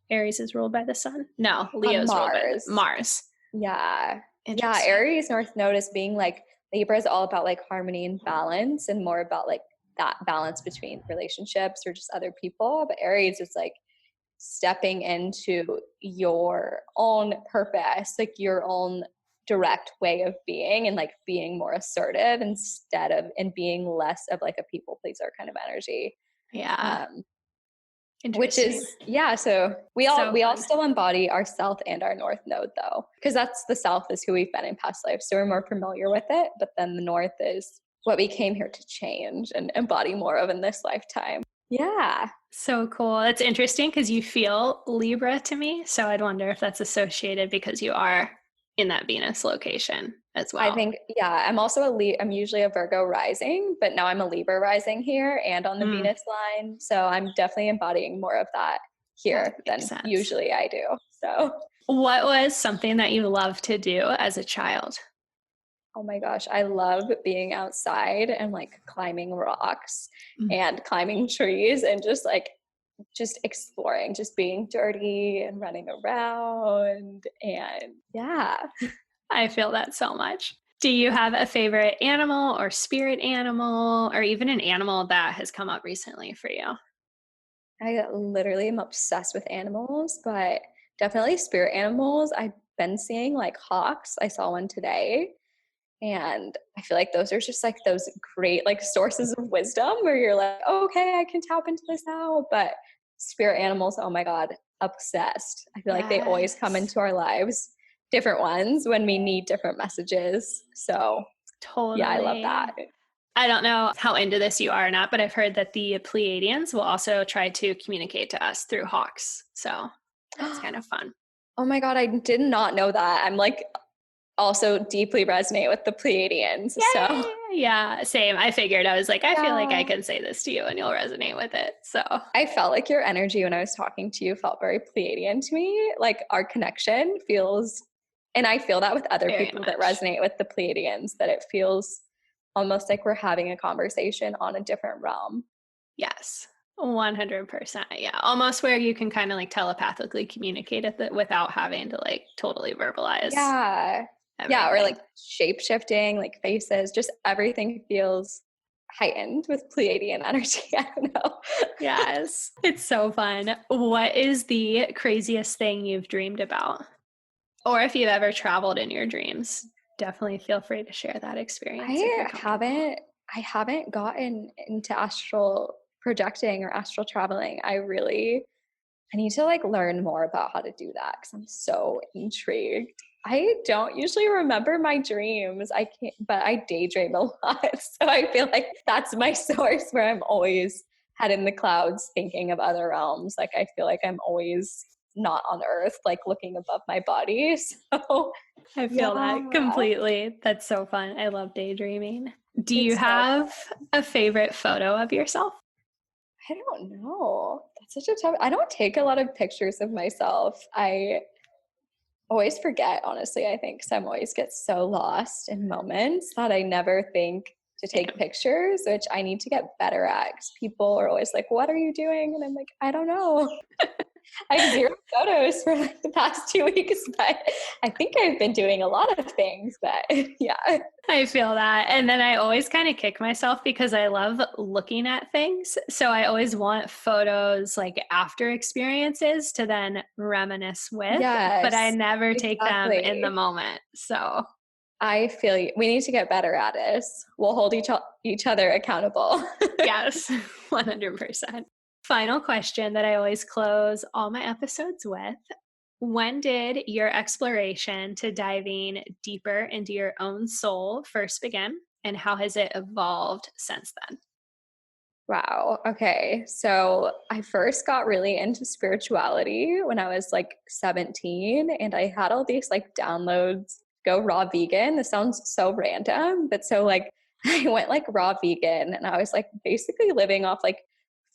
Speaker 1: Aries is ruled by the sun. No,
Speaker 2: On
Speaker 1: Leo's ruled by the
Speaker 2: Mars.
Speaker 1: Mars.
Speaker 2: Yeah. Yeah,
Speaker 1: Interesting.
Speaker 2: Aries North Node is being like Libra is all about like harmony and balance and more about like that balance between relationships or just other people. But Aries is like stepping into your own purpose, like your own direct way of being and like being more assertive instead of and being less of like a people pleaser kind of energy.
Speaker 1: Yeah.
Speaker 2: Um, which
Speaker 1: Interesting.
Speaker 2: is yeah, so we all
Speaker 1: So
Speaker 2: we all
Speaker 1: fun.
Speaker 2: still embody our south and our north node though, because that's the south is who we've been in past lives, so we're more familiar with it, but then the north is what we came here to change and embody more of in this lifetime. Yeah,
Speaker 1: So cool. It's interesting because you feel Libra to me. So I'd wonder if that's associated because you are in that Venus location as
Speaker 2: I
Speaker 1: well.
Speaker 2: think yeah, I'm also I'm usually a Virgo rising, but now I'm a Libra rising here and on the
Speaker 1: Mm,
Speaker 2: Venus line, so I'm definitely embodying more of that
Speaker 1: that
Speaker 2: here
Speaker 1: makes
Speaker 2: than
Speaker 1: sense.
Speaker 2: usually I do. So
Speaker 1: What was something that you loved to do as a child?
Speaker 2: oh my gosh, I love being outside and like climbing rocks
Speaker 1: Mm.
Speaker 2: and climbing trees and just like just exploring, just being dirty and running around and yeah.
Speaker 1: I feel that so much. Do you have a favorite animal or spirit animal or even an animal that has come up recently for you?
Speaker 2: I literally am obsessed with animals, but definitely spirit animals. I've been seeing like hawks. I saw one today. And I feel like those are just like those great like sources of wisdom where you're like, oh, okay, I can tap into this now. But spirit animals, oh my God, obsessed. I feel like they always come
Speaker 1: Yes,
Speaker 2: into our lives, different ones when we need different messages. So yeah, I love
Speaker 1: totally.
Speaker 2: that.
Speaker 1: I don't know how into this you are or not, but I've heard that the Pleiadians will also try to communicate to us through hawks. So that's kind of fun.
Speaker 2: Oh my God, I did not know that. I'm like also deeply resonate with the Pleiadians. So
Speaker 1: Yay! Yeah, same. I figured I was like, I feel like I
Speaker 2: yeah.
Speaker 1: can say this to you and you'll resonate with it. So
Speaker 2: I felt like your energy when I was talking to you felt very Pleiadian to me. Like our connection feels, and I feel that with other
Speaker 1: very
Speaker 2: people that
Speaker 1: much.
Speaker 2: resonate with the Pleiadians, that it feels almost like we're having a conversation on a different realm.
Speaker 1: Yes. 100%. Yeah. Almost where you can kind of like telepathically communicate it without having to like totally verbalize
Speaker 2: Yeah. Yeah. Or like
Speaker 1: everything.
Speaker 2: shape shifting, like faces, just everything feels heightened with Pleiadian energy. I don't know.
Speaker 1: Yes. It's so fun. What is the craziest thing you've dreamed about? Or if you've ever traveled in your dreams, definitely feel free to share that experience if
Speaker 2: I
Speaker 1: you're comfortable.
Speaker 2: haven't I haven't gotten into astral projecting or astral traveling. I need to like learn more about how to do that because I'm so intrigued. I don't usually remember my dreams. I can't, but I daydream a lot. So I feel like that's my source where I'm always head in the clouds thinking of other realms. Like I feel like I'm always not on earth, like looking above my body. So
Speaker 1: I
Speaker 2: yeah,
Speaker 1: feel that completely. That's so fun. I love daydreaming. Do you
Speaker 2: it's so
Speaker 1: have a favorite photo of yourself?
Speaker 2: I don't know. That's such a tough. I don't take a lot of pictures of myself. I always forget, honestly, I think, because I'm always get so lost in moments that I never think to take
Speaker 1: Same.
Speaker 2: pictures, which I need to get better at, because people are always like, what are you doing? And I'm like, I don't know. I have 0 photos for like the past 2 weeks, but I think I've been doing a lot of things, but yeah.
Speaker 1: I feel that. And then I always kind of kick myself because I love looking at things. So I always want photos like after experiences to then reminisce with, but I
Speaker 2: Yes,
Speaker 1: never take them in the
Speaker 2: exactly.
Speaker 1: moment. So
Speaker 2: I feel you. We need to get better at it. We'll hold each other accountable.
Speaker 1: yes, 100%. Final question that I always close all my episodes with. When did your exploration to diving deeper into your own soul first begin? And how has it evolved since then?
Speaker 2: Wow. Okay. So I first got really into spirituality when I was like 17, and I had all these like downloads go raw vegan. This sounds so random, but so like I went like raw vegan, and I was like basically living off like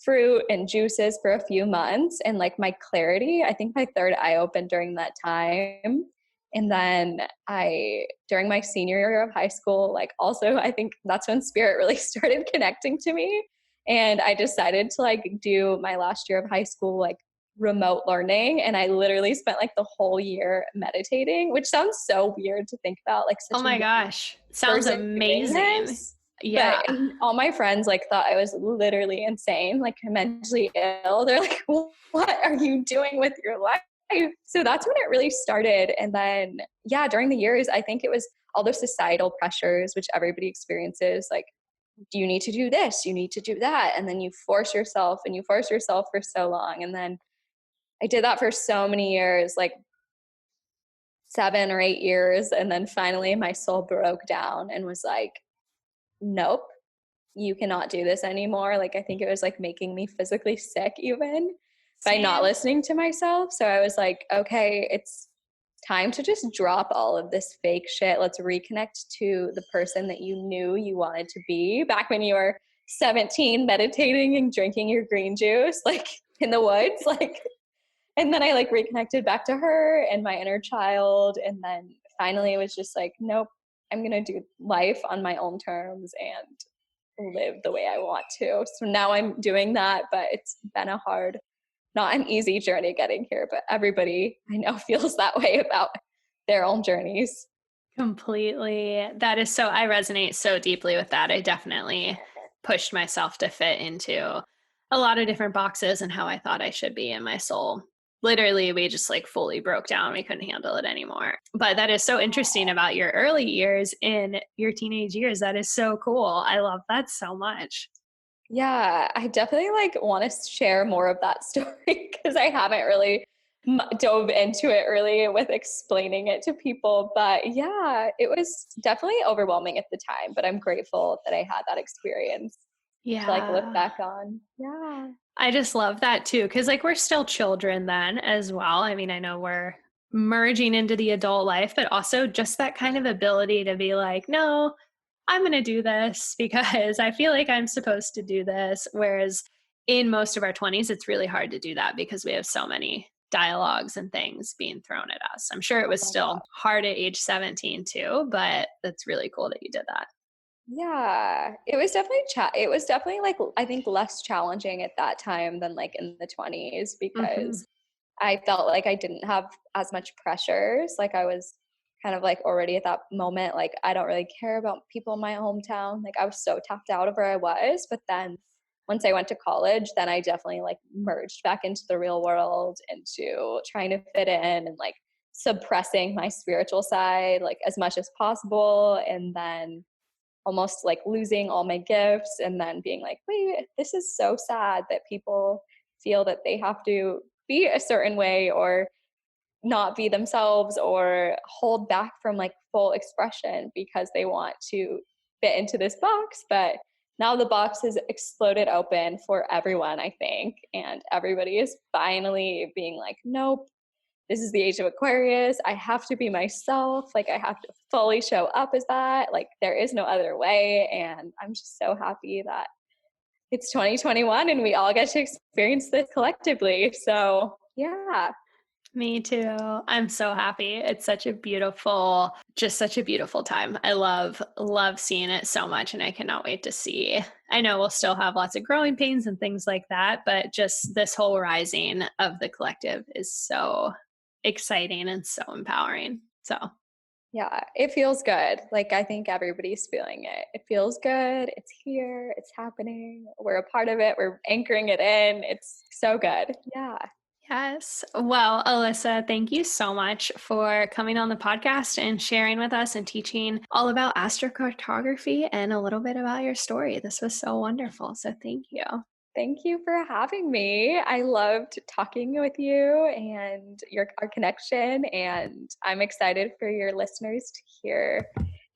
Speaker 2: fruit and juices for a few months, and like my clarity, I think my third eye opened during that time. And then during my senior year of high school, like also I think that's when spirit really started connecting to me, and I decided to like do my last year of high school like remote learning, and I literally spent like the whole year meditating, which sounds so weird to think about, like
Speaker 1: Oh
Speaker 2: such a
Speaker 1: my
Speaker 2: young
Speaker 1: gosh. Sounds
Speaker 2: person doing
Speaker 1: amazing.
Speaker 2: this. But
Speaker 1: Yeah.
Speaker 2: all my friends like thought I was literally insane, like mentally ill. They're like, what are you doing with your life? So that's when it really started. And then, yeah, during the years, I think it was all those societal pressures, which everybody experiences, like, you need to do this, you need to do that. And then you force yourself, and you force yourself for so long. And then I did that for so many years, like 7 or 8 years. And then finally my soul broke down and was like, nope, you cannot do this anymore. Like, I think it was like making me physically sick even by not
Speaker 1: Same.
Speaker 2: listening to myself. So I was like, okay, it's time to just drop all of this fake shit. Let's reconnect to the person that you knew you wanted to be back when you were 17, meditating and drinking your green juice, like in the woods. Like, and then I like reconnected back to her and my inner child. And then finally it was just like, nope, I'm going to do life on my own terms and live the way I want to. So now I'm doing that, but it's been a hard, not an easy journey getting here, but everybody I know feels that way about their own journeys.
Speaker 1: Completely. That is so, I resonate so deeply with that. I definitely pushed myself to fit into a lot of different boxes and how I thought I should be in my soul. Literally, we just like fully broke down. We couldn't handle it anymore. But that is so interesting about your early years in your teenage years. That is so cool. I love that so much.
Speaker 2: Yeah, I definitely like want to share more of that story because I haven't really dove into it really with explaining it to people. But yeah, it was definitely overwhelming at the time, but I'm grateful that I had that experience to like look
Speaker 1: Yeah.
Speaker 2: back on. Yeah.
Speaker 1: I just love that too, because like we're still children then as well. I mean, I know we're merging into the adult life, but also just that kind of ability to be like, no, I'm going to do this because I feel like I'm supposed to do this. Whereas in most of our 20s, it's really hard to do that because we have so many dialogues and things being thrown at us. I'm sure it
Speaker 2: Oh
Speaker 1: was
Speaker 2: my
Speaker 1: still
Speaker 2: God.
Speaker 1: hard at age 17 too, but that's really cool that you did that.
Speaker 2: Yeah, it was definitely it was definitely like I think less challenging at that time than like in the 20s,
Speaker 1: Hmm.
Speaker 2: because I felt like I didn't have as much pressures. Like I was kind of like already at that moment, like I don't really care about people in my hometown. Like I was so tapped out of where I was. But then once I went to college, then I definitely like merged back into the real world, into trying to fit in and like suppressing my spiritual side like as much as possible. And then almost like losing all my gifts, and then being like, wait, this is so sad that people feel that they have to be a certain way or not be themselves or hold back from like full expression because they want to fit into this box. But now the box has exploded open for everyone, I think, and everybody is finally being like, nope, this is the age of Aquarius. I have to be myself. Like I have to fully show up as that. Like there is no other way. And I'm just so happy that it's 2021 and we all get to experience this collectively. So yeah.
Speaker 1: Me too. I'm so happy. It's such a beautiful time. I love seeing it so much, and I cannot wait to see. I know we'll still have lots of growing pains and things like that, but just this whole rising of the collective is so exciting and so empowering. So,
Speaker 2: Yeah, it feels good. Like, I think everybody's feeling it. It feels good. It's here. It's happening. We're a part of it. We're anchoring it in. It's so good. Yeah.
Speaker 1: yes. Well, Alyssa, thank you so much for coming on the podcast and sharing with us and teaching all about astrocartography and a little bit about your story. This was so wonderful. So, thank you.
Speaker 2: Thank you for having me. I loved talking with you and our connection, and I'm excited for your listeners to hear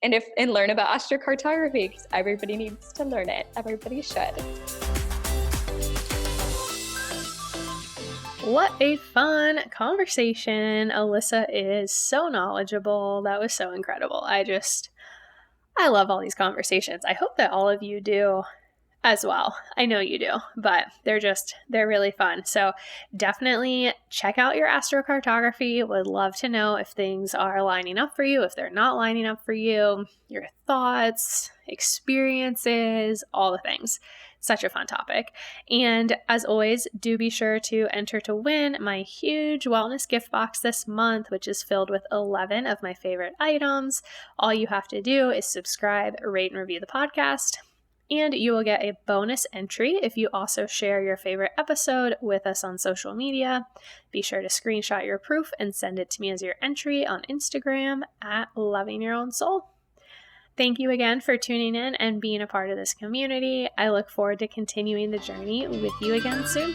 Speaker 2: and learn about astrocartography, because everybody needs to learn it. Everybody should.
Speaker 1: What a fun conversation. Alyssa is so knowledgeable. That was so incredible. I love all these conversations. I hope that all of you do as well. I know you do, but they're really fun. So definitely check out your astrocartography. Would love to know if things are lining up for you, if they're not lining up for you, your thoughts, experiences, all the things. Such a fun topic. And as always, do be sure to enter to win my huge wellness gift box this month, which is filled with 11 of my favorite items. All you have to do is subscribe, rate, and review the podcast. And you will get a bonus entry if you also share your favorite episode with us on social media. Be sure to screenshot your proof and send it to me as your entry on Instagram at Loving Your Own Soul. Thank you again for tuning in and being a part of this community. I look forward to continuing the journey with you again soon.